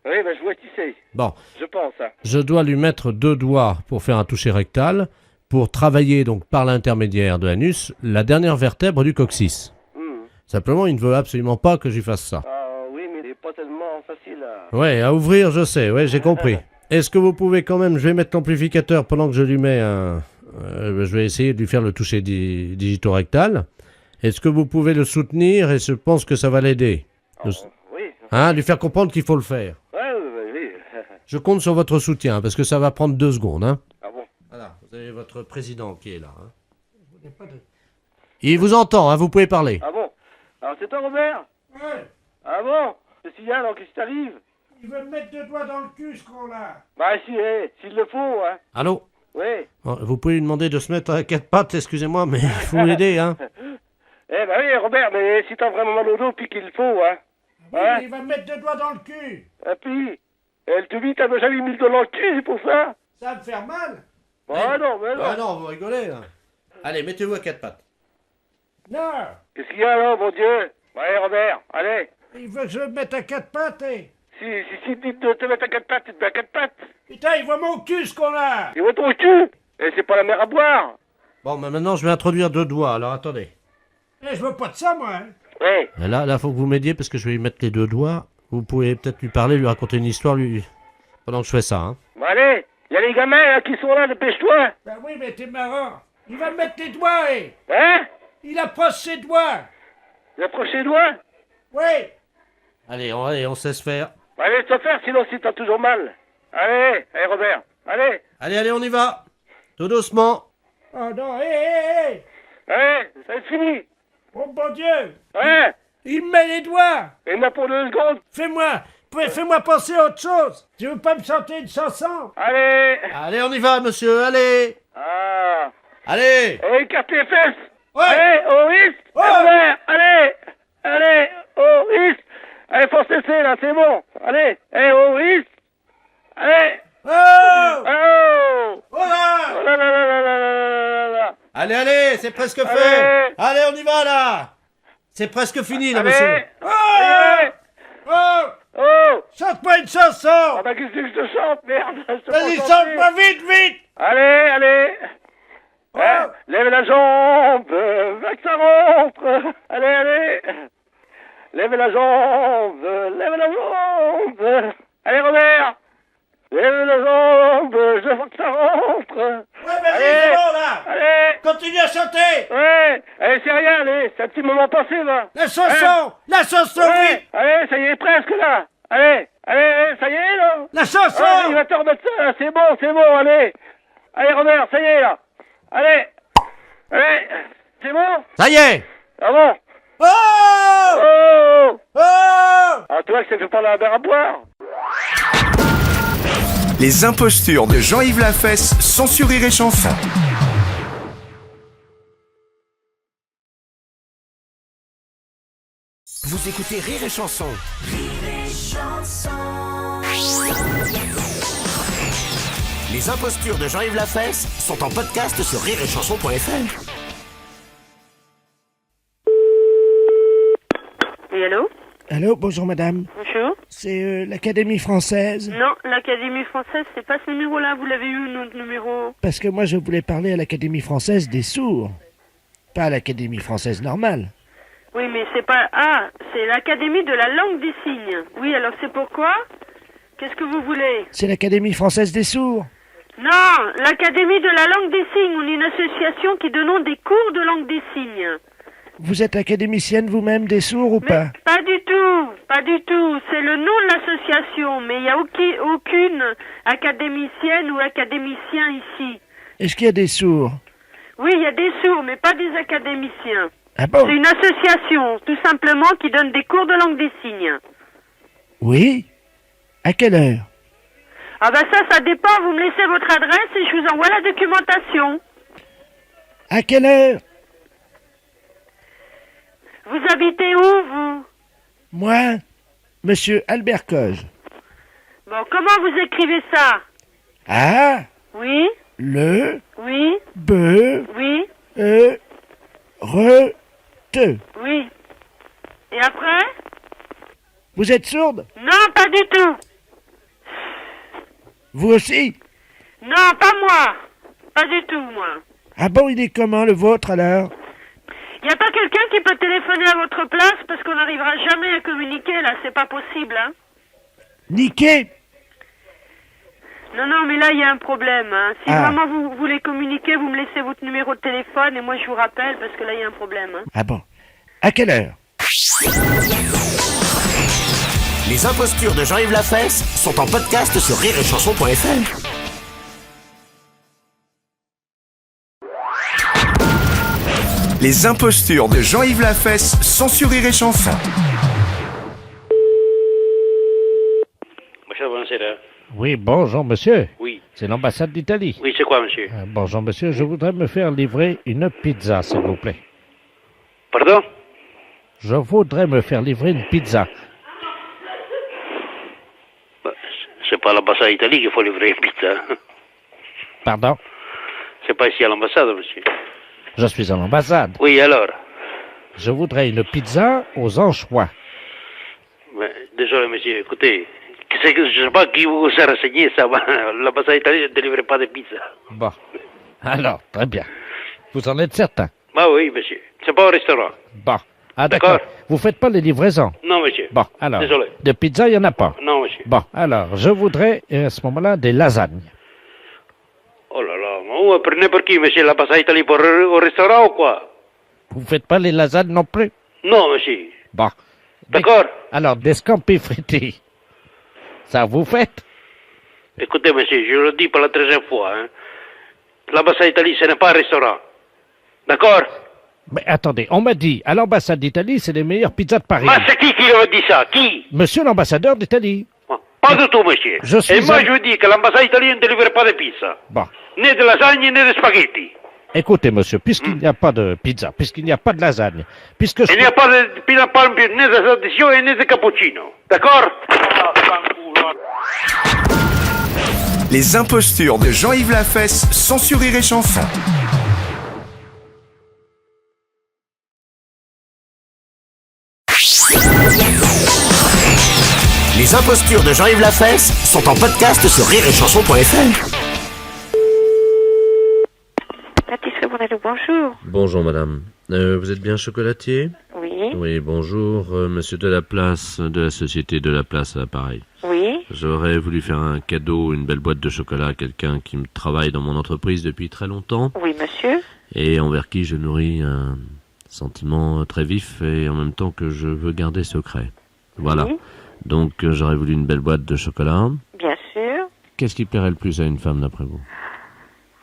Oui, bah je vois qui c'est. Bon, Je pense, hein. je dois lui mettre 2 doigts pour faire un toucher rectal, pour travailler donc par l'intermédiaire de l'anus la dernière vertèbre du coccyx. Simplement, il ne veut absolument pas que j'y fasse ça. Ah oui, mais il est pas tellement facile à... Ouais, à ouvrir, je sais, ouais, j'ai compris. Est-ce que vous pouvez quand même, je vais mettre l'amplificateur pendant que je lui mets un... je vais essayer de lui faire le toucher digitorectal. Est-ce que vous pouvez le soutenir et je pense que ça va l'aider? Oui. Hein, lui faire comprendre qu'il faut le faire. Ouais, oui. Je compte sur votre soutien parce que ça va prendre 2 secondes. Hein. Ah bon? Voilà, vous avez votre président qui est là. Hein. Il vous entend, hein, vous pouvez parler. Ah bon? Alors c'est toi, Robert? Ouais, Ah bon? Le signal, alors qu'est-ce qui t'arrive? il veut me mettre 2 doigts dans le cul, ce con-là. Bah si, s'il le faut, hein. Allô? Oui. Bon, vous pouvez lui demander de se mettre à 4 pattes, excusez-moi, mais il faut l'aider, hein. Eh bah oui, Robert, mais si t'as vraiment mal au dos, puis qu'il le faut, hein. Oui, Hein? il va me mettre 2 doigts dans le cul. Et puis, elle te dit, t'as jamais mis le dos dans le cul, c'est pour ça? Ça va me faire mal. Ah non, mais non. Ah non, vous rigolez, là. Allez, mettez-vous à 4 pattes. Non, Qu'est-ce qu'il y a là, mon Dieu? Ouais, Robert, allez. il veut que je me mette à 4 pattes, eh. Si dit de te mettre à 4 pattes, tu te mets à 4 pattes. Putain, il voit mon cul, ce con-là. Il voit ton cul. Et c'est pas la mer à boire. Bon, mais maintenant, je vais introduire 2 doigts, alors attendez. Eh, je veux pas de ça, moi. Hein. Ouais. Là, faut que vous m'aidiez parce que je vais lui mettre les 2 doigts. Vous pouvez peut-être lui parler, lui raconter une histoire, lui... pendant que je fais ça, hein. Bon, allez, il y a les gamins là, qui sont là, dépêche-toi. Ben oui, mais t'es marrant. Il va me mettre les doigts, eh. Hein? Il approche ses doigts. Il approche les doigts. Oui. Allez, on sait se faire. Allez, te faire, sinon si t'as toujours mal. Allez, Robert, allez. Allez, on y va. Tout doucement. Oh non, hé. Allez, ça va être fini. Oh mon Dieu. Ouais. Il me met les doigts. Et il n'a pour 2 secondes. Fais-moi penser à autre chose. Tu veux pas me chanter une chanson? Allez. Allez, on y va, monsieur, allez. Ah. Allez. Et écarte les fesses. Ouais. Allez, au risque. Ouais. Robert, allez, au risque. Allez, faut cesser là, c'est bon. Allez, au risque. Allez. Oh. Oh. Oh là. Oh là là là là là là là. Allez, c'est presque fait. Allez. Allez, on y va, là. C'est presque fini, là, Allez. monsieur. Allez. Oh. Oh. Chante-moi une chanson. Ah bah qu'est-ce que je te chante, merde. Je te Vas-y, prends chante-moi vite. Allez. Oh. Hein, lève la jambe, va que ça rentre. Allez. Lève la jambe. Allez, Robert. Lève la jambe, je veux que ça rentre. Ouais, vas-y, Allez. c'est bon, là. Allez. Continue à chanter. Ouais. Allez, c'est rien, allez. C'est un petit moment passé, là. La chanson. La chanson, Ouais. vite. Allez, ça y est, presque, là. Allez, ça y est, là. La chanson! Il va te remettre ça, là. C'est bon, allez. Allez, Robert, ça y est, là. Allez. C'est bon? Ça y est! Ah bon? Oh! Ah, tu vois que ça fait pas la mer à boire. Les impostures de Jean-Yves Lafesse, sans sur Rire et Chanson. Vous écoutez Rire et Chanson. Les impostures de Jean-Yves Lafesse sont en podcast sur rireetchanson.fr. Oui, allô? Allô, bonjour madame. Bonjour. C'est l'Académie française. Non, l'Académie française, c'est pas ce numéro-là. Vous l'avez eu, notre numéro? Parce que moi je voulais parler à l'Académie française des sourds. Pas à l'Académie française normale. Oui, mais c'est pas... Ah, c'est l'Académie de la langue des signes. Oui, alors c'est pourquoi? Qu'est-ce que vous voulez? C'est l'Académie française des sourds. Non, l'Académie de la langue des signes. On est une association qui donne des cours de langue des signes. Vous êtes académicienne vous-même des sourds ou pas? Pas du tout. C'est le nom de l'association, mais il n'y a aucune académicienne ou académicien ici. Est-ce qu'il y a des sourds? Oui, il y a des sourds, mais pas des académiciens. Ah bon? C'est une association, tout simplement, qui donne des cours de langue des signes. Oui? À quelle heure? Ah bah ça dépend. Vous me laissez votre adresse et je vous envoie la documentation. À quelle heure? Vous habitez où, vous? Moi, monsieur Albert Coge. Bon, comment vous écrivez ça? Ah? Oui? Le? Oui? B? Oui? Re? Te. Oui. Et après? Vous êtes sourde? Non, pas du tout. Vous aussi? Non, pas moi. Pas du tout, moi. Ah bon, il est comment le vôtre alors? Y a pas quelqu'un qui peut téléphoner à votre place parce qu'on n'arrivera jamais à communiquer, là, c'est pas possible, hein? Niqué? Non, mais là, il y a un problème, hein. Si Ah. vraiment vous voulez communiquer, vous me laissez votre numéro de téléphone et moi je vous rappelle parce que là, il y a un problème, hein. Ah bon? À quelle heure? Les impostures de Jean-Yves Lafesse sont en podcast sur rireetchanson.fr. Les impostures de Jean-Yves Lafesse, sans sur Rire et Chanson. Monsieur, buonasera. Oui, bonjour monsieur. Oui. C'est l'ambassade d'Italie. Oui, c'est quoi, monsieur? Bonjour monsieur, je voudrais me faire livrer une pizza, s'il vous plaît. Pardon? Je voudrais me faire livrer une pizza. C'est pas à l'ambassade d'Italie qu'il faut livrer une pizza. Pardon? C'est pas ici à l'ambassade, monsieur. Je suis à l'ambassade. Oui, alors? Je voudrais une pizza aux anchois. Mais, désolé, monsieur, écoutez, je sais pas qui vous a renseigné ça. L'ambassade d'Italie ne délivre pas de pizza. Bon. Alors, très bien. Vous en êtes certain? Bah oui, monsieur. C'est pas au restaurant. Bon. Ah, d'accord. Vous faites pas les livraisons? Non, monsieur. Bon, alors. Désolé. De pizza, il n'y en a pas? Non, monsieur. Bon, alors, je voudrais, à ce moment-là, des lasagnes. Oh là là, vous me prenez pour qui, monsieur? L'ambassade d'Italie pour au restaurant ou quoi? Vous faites pas les lasagnes non plus? Non, monsieur. Bon. D'accord. Alors, des scampi fritti. Ça vous faites? Écoutez, monsieur, je le dis pour la 13e fois, hein. L'ambassade d'Italie, ce n'est pas un restaurant. D'accord? Mais attendez, on m'a dit, à l'ambassade d'Italie, c'est les meilleures pizzas de Paris. Ah, c'est qui leur dit ça? Qui? Monsieur l'ambassadeur d'Italie. Pas du tout, monsieur. Je suis Et moi, un- je vous dis que l'ambassade italienne ne délivre pas de pizza. Bon. Ni de lasagne, ni de spaghetti. Écoutez, monsieur, puisqu'il n'y a pas de pizza, puisqu'il n'y a pas de lasagne, puisque je... Il n'y a pas de ni de addition et ni de cappuccino. D'accord? Les impostures de Jean-Yves Lafesse, sans sur Rire et Chanson. Les impostures de Jean-Yves Lafesse sont en podcast sur rireetchanson.fr. Pâtisserie Brunello, bonjour. Bonjour, madame. Vous êtes bien chocolatier? Oui. Oui, bonjour, monsieur Delaplace, de la société Delaplace à l'appareil. Oui. J'aurais voulu faire un cadeau, une belle boîte de chocolat à quelqu'un qui me travaille dans mon entreprise depuis très longtemps. Oui, monsieur. Et envers qui je nourris un sentiment très vif et en même temps que je veux garder secret. Voilà. Oui. Donc j'aurais voulu une belle boîte de chocolat. Bien sûr. Qu'est-ce qui plairait le plus à une femme d'après vous?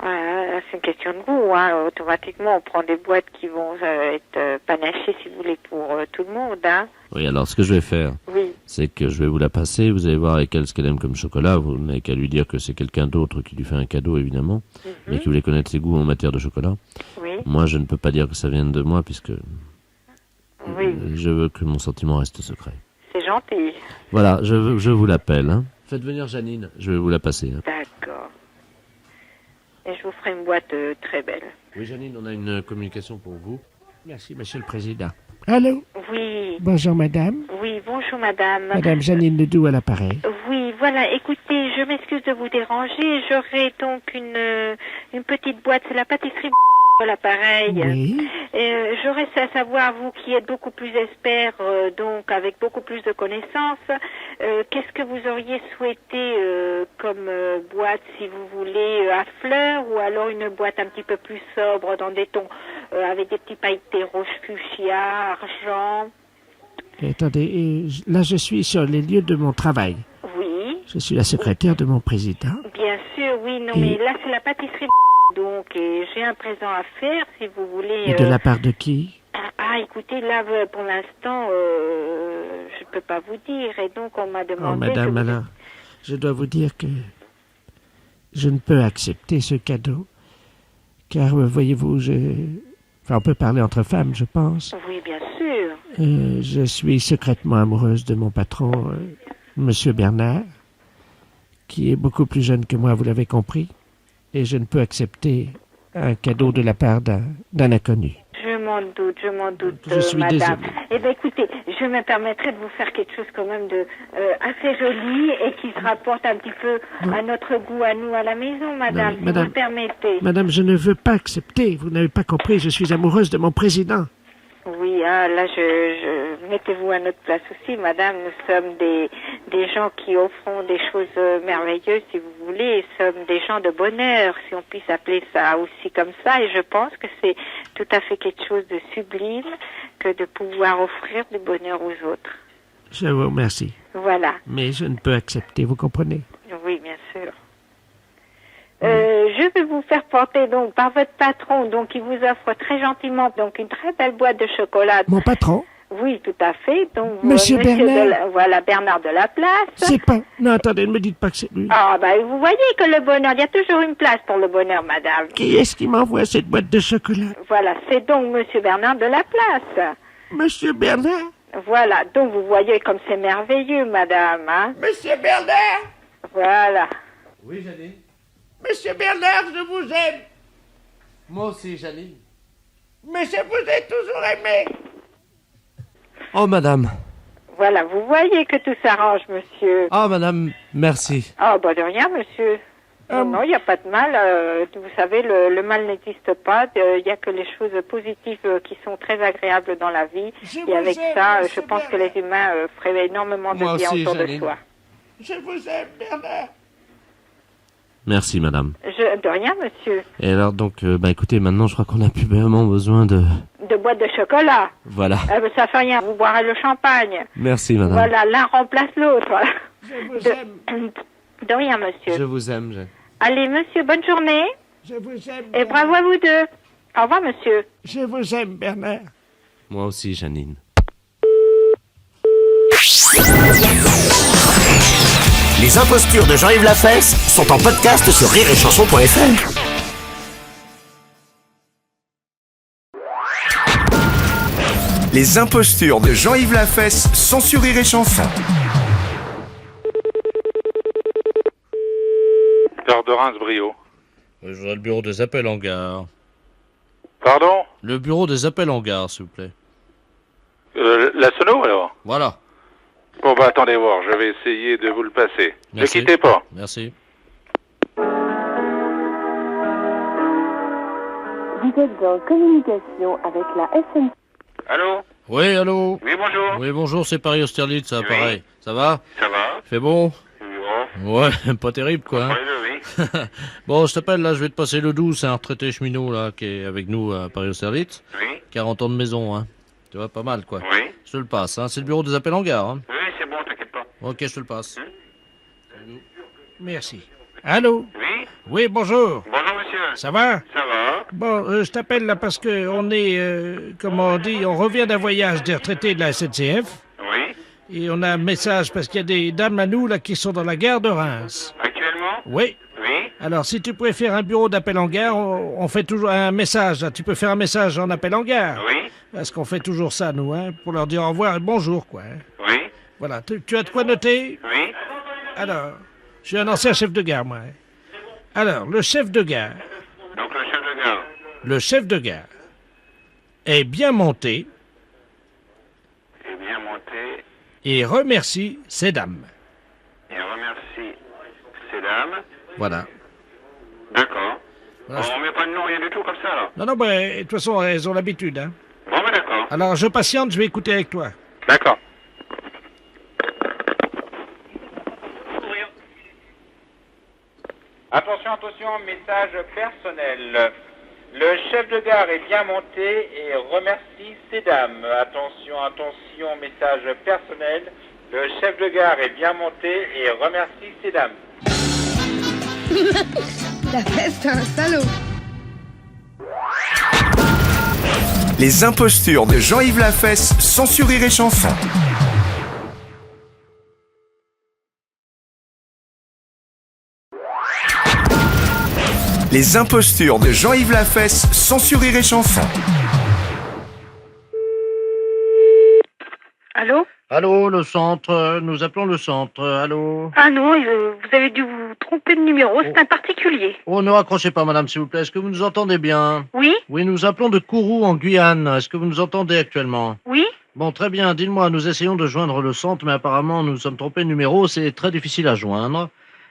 Ouais, c'est une question de goût. Hein. Automatiquement, on prend des boîtes qui vont être panachées, si vous voulez, pour tout le monde. Hein. Oui, alors ce que je vais faire, Oui. c'est que je vais vous la passer, vous allez voir avec elle ce qu'elle aime comme chocolat, vous n'avez qu'à lui dire que c'est quelqu'un d'autre qui lui fait un cadeau évidemment, mais qui voulait connaître ses goûts en matière de chocolat. Oui. Moi je ne peux pas dire que ça vienne de moi puisque Oui. je veux que mon sentiment reste secret. C'est gentil. Voilà, je vous l'appelle. Hein. Faites venir Janine, je vais vous la passer. Hein. D'accord. Et je vous ferai une boîte très belle. Oui Janine, on a une communication pour vous. Merci, Monsieur le Président. Allô? Oui. Bonjour, madame. Oui, bonjour madame. Madame Janine Ledoux à l'appareil. Oui, voilà, écoutez, je m'excuse de vous déranger. J'aurai donc une petite boîte, c'est la pâtisserie à l'appareil. Oui. J'aurais à savoir, vous qui êtes beaucoup plus expert, donc avec beaucoup plus de connaissances, qu'est-ce que vous auriez souhaité comme boîte, si vous voulez, à fleurs, ou alors une boîte un petit peu plus sobre, dans des tons, avec des petits pailletés rouge fuchsia, argent. Attendez, là je suis sur les lieux de mon travail. Oui. Je suis la secrétaire de mon président. Bien sûr, oui, non, mais là c'est la pâtisserie. Donc, j'ai un présent à faire, si vous voulez. Et de la part de qui? Écoutez, là, pour l'instant, je peux pas vous dire. Et donc, on m'a demandé... Oh, madame, alors, je dois vous dire que je ne peux accepter ce cadeau. Car, voyez-vous, Enfin, on peut parler entre femmes, je pense. Oui, bien sûr. Je suis secrètement amoureuse de mon patron, Monsieur Bernard, qui est beaucoup plus jeune que moi, vous l'avez compris. Et je ne peux accepter un cadeau de la part d'un inconnu. Je m'en doute, Je suis madame. désolé. Eh bien, écoutez, je me permettrai de vous faire quelque chose quand même de assez joli et qui se rapporte un petit peu à notre goût, à nous, à la maison, madame, Non, si madame, vous le permettez. Madame, je ne veux pas accepter. Vous n'avez pas compris, je suis amoureuse de mon président. Oui, là, mettez-vous à notre place aussi, madame. Nous sommes des gens qui offront des choses merveilleuses, si vous voulez. Nous sommes des gens de bonheur, si on puisse appeler ça aussi comme ça. Et je pense que c'est tout à fait quelque chose de sublime que de pouvoir offrir du bonheur aux autres. Je vous remercie. Voilà. Mais je ne peux accepter, vous comprenez? Oui, bien sûr. Je vais vous faire porter donc par votre patron, donc il vous offre très gentiment donc une très belle boîte de chocolat. Mon patron? Oui, tout à fait. Donc Monsieur Bernard. voilà Bernard de la Place. C'est pas... Non, attendez, ne me dites pas que c'est lui. Ah vous voyez que le bonheur, il y a toujours une place pour le bonheur, madame. Qui est-ce qui m'envoie cette boîte de chocolat? Voilà, c'est donc Monsieur Bernard de la Place. Monsieur Bernard? Voilà, donc vous voyez comme c'est merveilleux, madame, hein. Monsieur Bernard? Voilà. Oui Janine. Monsieur Bernard, je vous aime. Moi aussi Janine. Mais je vous ai toujours aimé. Oh madame. Voilà, vous voyez que tout s'arrange, monsieur. Ah madame, merci. Ah de rien, monsieur. Non, il n'y a pas de mal. Vous savez, le mal n'existe pas. Il n'y a que les choses positives qui sont très agréables dans la vie. Et avec ça, je pense que les humains feraient énormément de bien autour de soi. Je vous aime, Bernard. Merci madame. De rien, monsieur. Et alors donc, écoutez, maintenant je crois qu'on a plus vraiment besoin de... De boîte de chocolat. Voilà. Ça fait rien, vous boirez le champagne. Merci madame. Voilà, l'un remplace l'autre. Voilà. Je vous aime. De rien, monsieur. Je vous aime. Allez, monsieur, bonne journée. Je vous aime. Et bravo à vous deux. Au revoir, monsieur. Je vous aime, Bernard. Moi aussi, Janine. Les impostures de Jean-Yves Lafesse sont en podcast sur rireetchanson.fr. Les impostures de Jean-Yves Lafesse sont sur Rire et Chanson. Gare de Reims-Brio. Je voudrais le bureau des appels en gare. Pardon? Le bureau des appels en gare, s'il vous plaît. La sono, alors? Voilà. Bon, attendez voir, je vais essayer de vous le passer. Merci. Ne quittez pas. Merci. Vous êtes en communication avec la SNCF. Allô? Oui, allô? Oui, bonjour. Oui, bonjour, c'est Paris Austerlitz, ça, pareil. Ça va? Ça va? Fait bon? Bon. Ouais, pas terrible, quoi. Hein? Oui. Bon, je t'appelle, là, je vais te passer le 12, c'est un retraité cheminot, là, qui est avec nous à Paris Austerlitz. Oui. 40 ans de maison, hein. Tu vois, pas mal, quoi. Oui. Je te le passe, hein. C'est le bureau des appels en gare, hein. Oui, c'est bon, t'inquiète pas. Ok, je te le passe. Merci. Allô? Oui? Oui, bonjour. Bonjour, monsieur. Ça va? Ça va? Bon, je t'appelle là parce que on est, comment on dit, on revient d'un voyage des retraités de la SNCF. Oui? Et on a un message parce qu'il y a des dames à nous là qui sont dans la gare de Reims. Actuellement? Oui. Oui? Alors, si tu pouvais faire un bureau d'appel en gare, on fait toujours un message. Là. Tu peux faire un message en appel en gare. Oui? Parce qu'on fait toujours ça, nous, hein, pour leur dire au revoir et bonjour, quoi. Hein. Oui? Voilà. Tu as de quoi noter? Oui? Alors, je suis un ancien chef de gare, moi. Alors, le chef de gare. Donc le chef de gare. Le chef de gare est bien monté Est bien monté et remercie ces dames. et remercie ces dames. Voilà. D'accord. Voilà. Bon, on met pas de nom, rien du tout comme ça, là. Non, ben, de toute façon, elles ont l'habitude, hein. Bon, ben d'accord. Alors, je patiente, je vais écouter avec toi. D'accord. Attention, attention, message personnel. Le chef de gare est bien monté et remercie ces dames. Attention, attention, message personnel. Le chef de gare est bien monté et remercie ces dames. La fesse, c'est un salaud. Les impostures de Jean-Yves Lafesse, sans sur Rire et Chanson. Les impostures de Jean-Yves Lafesse, sans sur Rire et Chanson. Allô? Allô, le centre, nous appelons le centre, allô? Ah non, vous avez dû vous tromper de numéro, c'est un particulier. Oh, ne raccrochez pas, madame, s'il vous plaît, est-ce que vous nous entendez bien? Oui? Oui, nous appelons de Kourou, en Guyane, est-ce que vous nous entendez actuellement? Oui? Bon, très bien, dites-moi, nous essayons de joindre le centre, mais apparemment nous sommes trompés de numéro, c'est très difficile à joindre.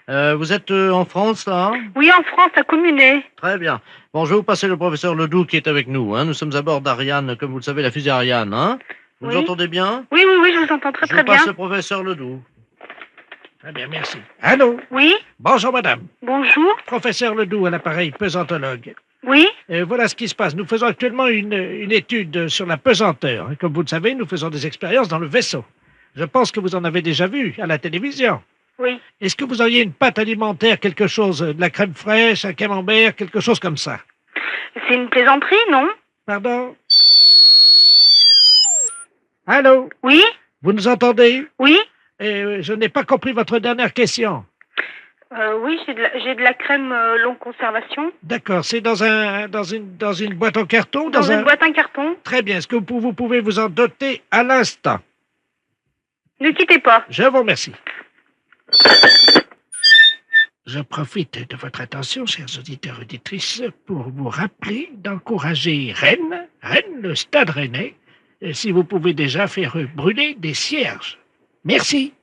Vous êtes en France, là? Oui, en France, à Communet. Très bien. Bon, je vais vous passer le professeur Ledoux qui est avec nous, hein. Nous sommes à bord d'Ariane, comme vous le savez, la fusée Ariane, hein. Vous nous Oui. entendez bien? Oui, oui, oui, je vous entends très Je très vous passe bien. le professeur Ledoux. Très bien, merci. Allô? Oui? Bonjour, madame. Bonjour? Professeur Ledoux à l'appareil pesantologue. Oui? Voilà ce qui se passe. Nous faisons actuellement une étude sur la pesanteur. Comme vous le savez, nous faisons des expériences dans le vaisseau. Je pense que vous en avez déjà vu à la télévision. Oui. Est-ce que vous auriez une pâte alimentaire, quelque chose, de la crème fraîche, un camembert, quelque chose comme ça? C'est une plaisanterie, non? Pardon? Allô? Oui? Vous nous entendez? Oui? Je n'ai pas compris votre dernière question. Oui, j'ai de la crème longue conservation. D'accord, c'est dans une boîte en carton? Dans une boîte en carton. Très bien, est-ce que vous pouvez vous en doter à l'instant? Ne quittez pas. Je vous remercie. Je profite de votre attention, chers auditeurs et auditrices, pour vous rappeler d'encourager Rennes, le stade rennais, si vous pouvez déjà faire brûler des cierges. Merci.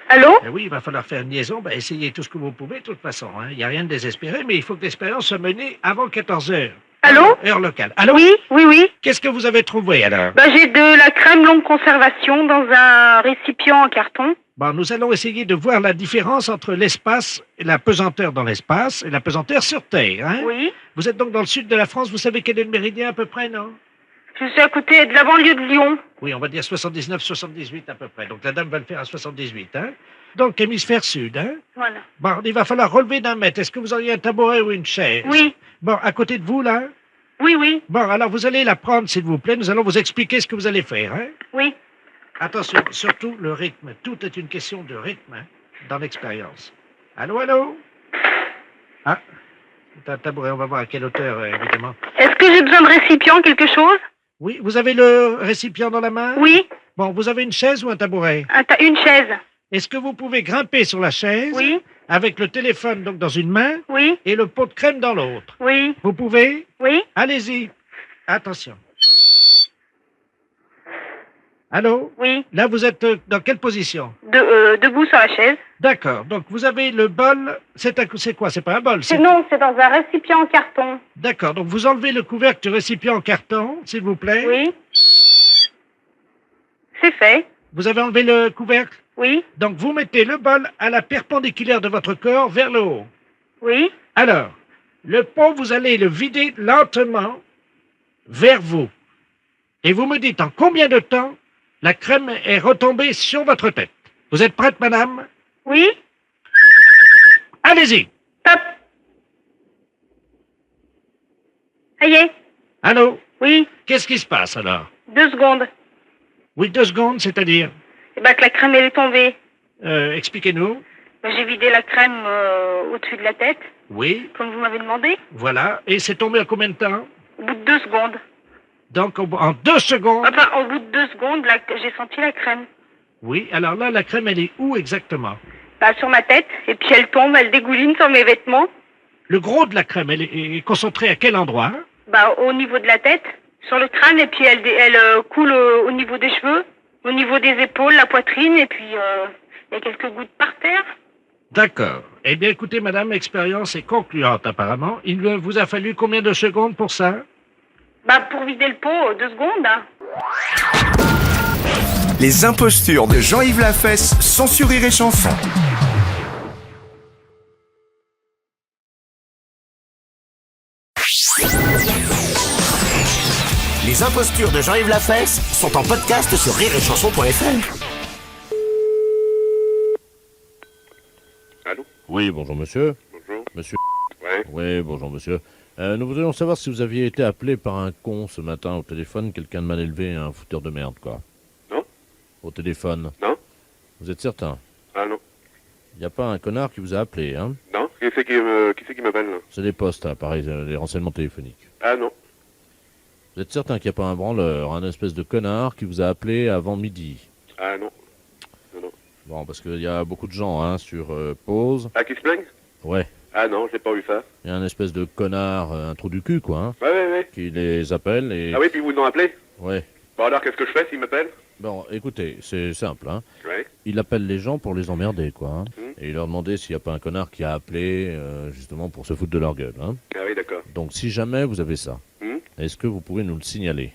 Allô? Oui, il va falloir faire une liaison. Essayez tout ce que vous pouvez, de toute façon. Il n'y a rien de désespéré, mais il faut que l'expérience soit menée avant 14 heures. Allô? Heure locale. Allô? Oui, oui, oui. Qu'est-ce que vous avez trouvé, alors? J'ai de la crème longue conservation dans un récipient en carton. Bon, nous allons essayer de voir la différence entre l'espace, et la pesanteur dans l'espace et la pesanteur sur Terre. Hein? Oui. Vous êtes donc dans le sud de la France, vous savez quel est le méridien à peu près, non? Je suis à côté de la banlieue de Lyon. Oui, on va dire 79, 78 à peu près. Donc la dame va le faire à 78, hein? Donc hémisphère sud, hein? Voilà. Bon, il va falloir relever d'un mètre. Est-ce que vous auriez un tabouret ou une chaise? Oui. Bon, à côté de vous, là? Oui, oui. Bon, alors vous allez la prendre, s'il vous plaît. Nous allons vous expliquer ce que vous allez faire, hein? Oui. Attention, surtout le rythme. Tout est une question de rythme, hein, dans l'expérience. Allô, allô? Ah, c'est un tabouret. On va voir à quelle hauteur, évidemment. Est-ce que j'ai besoin de récipient, quelque chose? Oui, vous avez le récipient dans la main? Oui. Bon, vous avez une chaise ou un tabouret? Une chaise. Est-ce que vous pouvez grimper sur la chaise? Oui. Avec le téléphone donc dans une main? Oui. Et le pot de crème dans l'autre? Oui. Vous pouvez? Oui. Allez-y. Attention. Allô? Oui. Là, vous êtes dans quelle position? Debout sur la chaise. D'accord. Donc, vous avez le bol. C'est quoi? C'est pas un bol? Non, c'est dans un récipient en carton. D'accord. Donc, vous enlevez le couvercle du récipient en carton, s'il vous plaît. Oui. C'est fait. Vous avez enlevé le couvercle? Oui. Donc, vous mettez le bol à la perpendiculaire de votre corps vers le haut. Oui. Alors, le pot, vous allez le vider lentement vers vous. Et vous me dites en combien de temps la crème est retombée sur votre tête. Vous êtes prête, madame? Oui. Allez-y. Stop. Ça y est. Allô? Oui. Qu'est-ce qui se passe, alors? 2 secondes. Oui, 2 secondes, c'est-à-dire? Eh ben, que la crème, elle est tombée. Expliquez-nous. Ben, j'ai vidé la crème au-dessus de la tête, Oui, comme vous m'avez demandé, voilà. Et c'est tombé en combien de temps? au bout de 2 secondes. Donc, en 2 secondes? Enfin, au bout de 2 secondes, j'ai senti la crème. Oui, alors là, la crème, elle est où exactement? Bah, sur ma tête, et puis elle tombe, elle dégouline sur mes vêtements. Le gros de la crème, elle est concentrée à quel endroit? Bah, au niveau de la tête, sur le crâne, et puis elle coule au niveau des cheveux, au niveau des épaules, la poitrine, et puis il y a quelques gouttes par terre. D'accord. Eh bien, écoutez, madame, l'expérience est concluante, apparemment. Il vous a fallu combien de secondes pour ça? Bah, pour vider le pot, 2 secondes. Hein. Les impostures de Jean-Yves Lafesse sont sur Rire et Chanson. Les impostures de Jean-Yves Lafesse sont en podcast sur rireetchanson.fr. Allô? Oui, bonjour monsieur. Bonjour. Monsieur. Ouais. Oui, bonjour monsieur. Nous voudrions savoir si vous aviez été appelé par un con ce matin au téléphone, quelqu'un de mal élevé, un fouteur de merde, quoi. Non. Au téléphone. Non. Vous êtes certain? Ah non. Il n'y a pas un connard qui vous a appelé, hein? Non. Qui c'est qui m'appelle là? C'est des postes, hein, pareil, les renseignements téléphoniques. Ah non. Vous êtes certain qu'il n'y a pas un branleur, un espèce de connard qui vous a appelé avant midi? Ah non. Non, non. Bon, parce qu'il y a beaucoup de gens, hein, sur pause. Ah, qui se plaignent? Ouais. Ah non, j'ai pas eu ça. Il y a un espèce de connard, un trou du cul, quoi, hein, Ouais. qui les appelle et... Ah oui, puis vous l'ont appelé? Ouais. Bon alors, qu'est-ce que je fais s'il m'appelle? Bon, écoutez, c'est simple, hein. Ouais. Il appelle les gens pour les emmerder, quoi, hein. Hmm. Et il leur demandait s'il n'y a pas un connard qui a appelé, justement, pour se foutre de leur gueule, hein. Ah oui, d'accord. Donc, si jamais vous avez ça, est-ce que vous pouvez nous le signaler?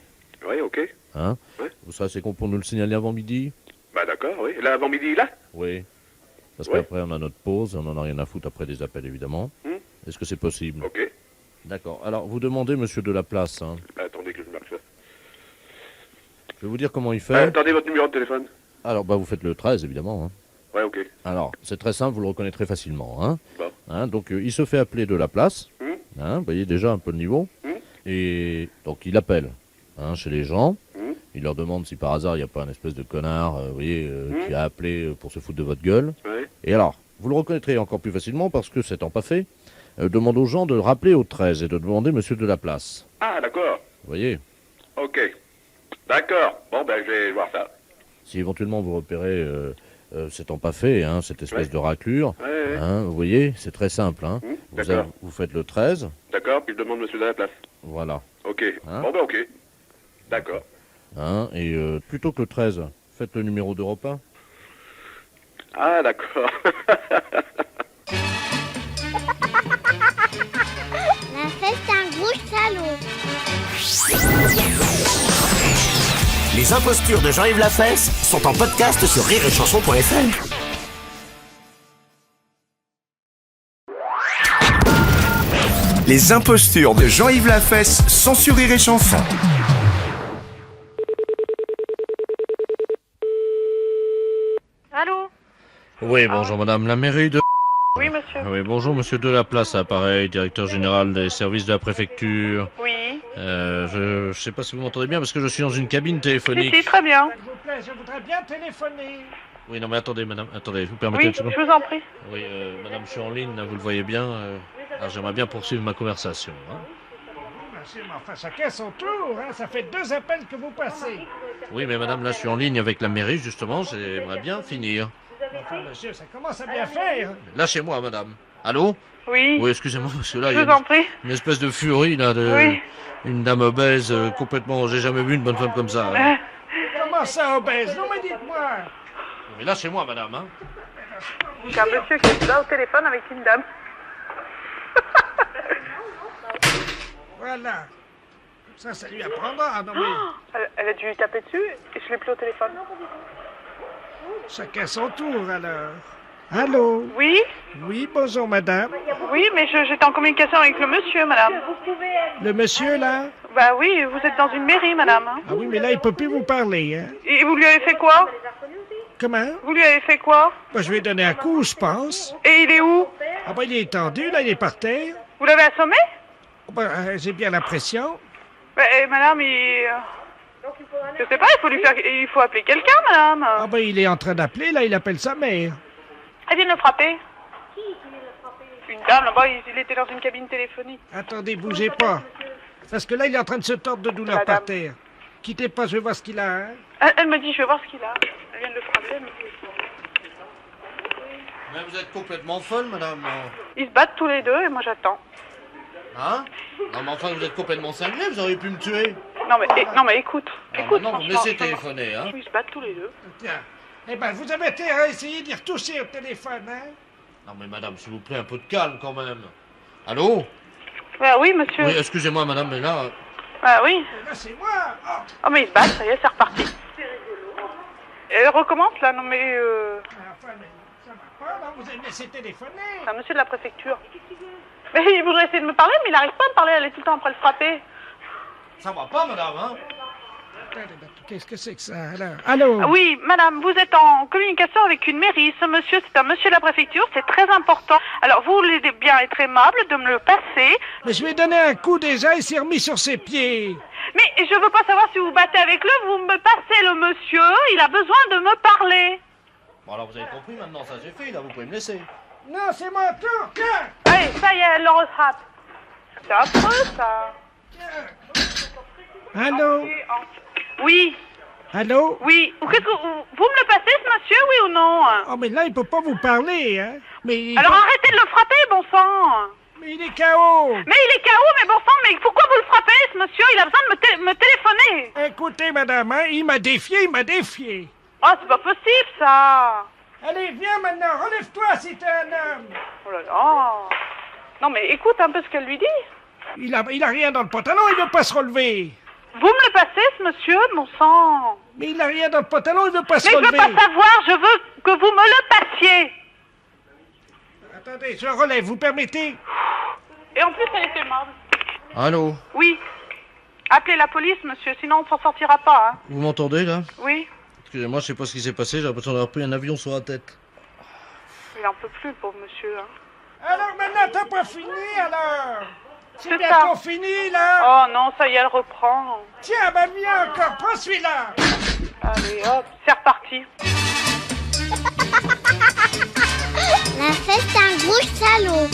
Oui, ok. Hein? Ouais. Vous serez assez con pour nous le signaler avant midi? Bah d'accord, oui. Là, avant midi, là? Oui. Parce Ouais. qu'après, on a notre pause, on n'en a rien à foutre après des appels, évidemment. Est-ce que c'est possible? Ok. D'accord. Alors, vous demandez, monsieur de la place, hein. Bah, attendez que je marque ça. Je vais vous dire comment il fait. Attendez votre numéro de téléphone. Alors, bah, vous faites le 13, évidemment, hein. Ouais, ok. Alors, c'est très simple, vous le reconnaîtrez facilement, hein. Bon. Hein, donc, il se fait appeler de la place. Hein, vous voyez déjà un peu le niveau. Et donc, il appelle, hein, chez les gens. Il leur demande si par hasard, il n'y a pas un espèce de connard, vous voyez, qui a appelé pour se foutre de votre gueule. Ouais. Et alors, vous le reconnaîtrez encore plus facilement parce que, c'est pas fait, demande aux gens de le rappeler au 13 et de demander monsieur de la place. Ah, d'accord. Vous voyez? Ok. D'accord. Bon, ben, je vais voir ça. Si éventuellement vous repérez, c'est pas fait, hein, cette espèce Ouais. de raclure, Ouais. hein, vous voyez, c'est très simple, hein. D'accord. Vous faites le 13, D'accord, puis je demande monsieur de la place. voilà. Ok. Hein? Bon, ben, ok. D'accord. Hein, et plutôt que le 13, faites le numéro d'Europe 1. Ah, d'accord. La fête, c'est un gros salaud. Les impostures de Jean-Yves Lafesse sont en podcast sur rireetchanson.fr. Les impostures de Jean-Yves Lafesse sont sur Rire et Chanson. Allô? Oui, bonjour madame, la mairie de... Oui, monsieur. Oui, bonjour monsieur de la place, appareil, directeur général des services de la préfecture. Oui. Je sais pas si vous m'entendez bien parce que je suis dans une cabine téléphonique. Si, très bien. S'il vous plaît, je voudrais bien téléphoner. Oui, non mais attendez madame, attendez, vous permettez Oui, une seconde? je vous en prie. Oui, madame, je suis en ligne, là, vous le voyez bien. Alors j'aimerais bien poursuivre ma conversation. Hein. Monsieur, mais enfin, chacun son tour, hein. Ça fait 2 appels que vous passez. Oui, mais madame, là, je suis en ligne avec la mairie, justement, j'aimerais bien finir. Enfin, monsieur, ça commence à bien faire. Lâchez-moi, madame. Allô? Oui. Oui, excusez-moi, parce que là, Je il y vous a en prie. une espèce de furie, là, de... Oui. Une dame obèse, complètement... J'ai jamais vu une bonne femme comme ça. Hein. Comment ça, obèse? Non, mais dites-moi. Mais lâchez-moi, madame, hein. Il y a un monsieur qui est là au téléphone avec une dame. Voilà. Comme ça lui apprendra. Non, mais Elle a dû lui taper dessus et je l'ai plus au téléphone. chacun son tour, alors. Allô? Oui? Oui, bonjour, madame. Oui, mais j'étais en communication avec le monsieur, madame. Le monsieur, là? Bah oui, vous êtes dans une mairie, madame. Hein. Ah oui, mais là, il peut plus vous parler, hein. Et vous lui avez fait quoi? Comment? Vous lui avez fait quoi? Ben, je lui ai donné un coup, je pense. Et il est où? Ah ben, il est étendu, là, il est par terre. Vous l'avez assommé? Ben, j'ai bien l'impression. Madame, je sais pas, il faut appeler quelqu'un, madame. Ah ben, il est en train d'appeler, là, il appelle sa mère. Elle vient de le frapper. Qui vient de le frapper? Une dame, là-bas, il était dans une cabine téléphonique. Attendez, bougez pas. Parce que là, il est en train de se tordre de douleur par terre. Quittez pas, je vais voir ce qu'il a, hein. Elle me dit, je vais voir ce qu'il a. Elle vient de le frapper, elle me dit. Mais vous êtes complètement folle, madame. Ils se battent tous les deux et moi j'attends. Hein? Non, mais enfin, vous êtes complètement cinglé, vous auriez pu me tuer. Non, mais écoute. Écoute, non, vous me laissez téléphoner, hein. Ils se battent tous les deux. Tiens. Eh ben, vous avez intérêt à essayer d'y retoucher au téléphone, hein. Non, mais madame, s'il vous plaît, un peu de calme, quand même. Allô? Oui, monsieur. Oui, excusez-moi, madame, mais là... Oui. Là, c'est moi. Oh, mais ils se battent, ça y est, c'est reparti. C'est rigolo. Elle recommence, là, non, mais... Enfin, mais ça va pas, là, vous avez laissé téléphoner. C'est un monsieur de la préfecture. Mais il voudrait essayer de me parler, mais il n'arrive pas à me parler, elle est tout le temps après le frapper. Ça va pas, madame, hein? Qu'est-ce que c'est que ça, alors? Allô? Oui, madame, vous êtes en communication avec une mairie. Ce monsieur, c'est un monsieur de la préfecture, c'est très important. Alors, vous voulez bien être aimable de me le passer. Mais je lui ai donné un coup déjà, il s'est remis sur ses pieds. Mais je veux pas savoir si vous battez avec lui, vous me passez le monsieur, il a besoin de me parler. Bon, alors, vous avez compris, maintenant, ça c'est fait, là, vous pouvez me laisser. Non, c'est mon tour, tiens! Allez, ça y est, elle le rattrape. C'est affreux, ça. Allô? Oui. Allô? Oui. Qu'est-ce que vous me le passez, ce monsieur, oui ou non? Oh, mais là, il peut pas vous parler, hein? Mais alors arrêtez de le frapper, bon sang. Mais il est KO. Mais il est KO, mais bon sang, mais pourquoi vous le frappez, ce monsieur? Il a besoin de me téléphoner. Écoutez, madame, hein, il m'a défié. Oh, c'est pas possible, ça. Allez, viens maintenant, relève-toi si t'es un homme. Oh là là. Non, mais écoute un peu ce qu'elle lui dit. Il a rien dans le pantalon, il veut pas se relever. Vous me le passez, ce monsieur, mon sang? Mais il a rien dans le pantalon, il veut pas se relever. Mais je veux pas savoir, je veux que vous me le passiez. Attendez, je relève, vous permettez? Et en plus, elle était aimable. Allô? Oui. Appelez la police, monsieur, sinon on s'en sortira pas, hein. Vous m'entendez, là? Oui. Excusez-moi, je sais pas ce qui s'est passé, j'ai l'impression d'avoir pris un avion sur la tête. Il en peut plus, pauvre monsieur, hein. Alors maintenant, t'as pas fini, alors? C'est bien ça. qu'on finit, là? Oh non, ça y est, elle reprend. Tiens, bah viens encore, prends celui-là. Allez, hop, c'est reparti. La fête, c'est un gros salaud.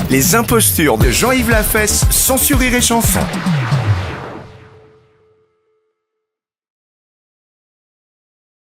Les impostures de Jean-Yves Lafesse sont sur Rire et Chanson.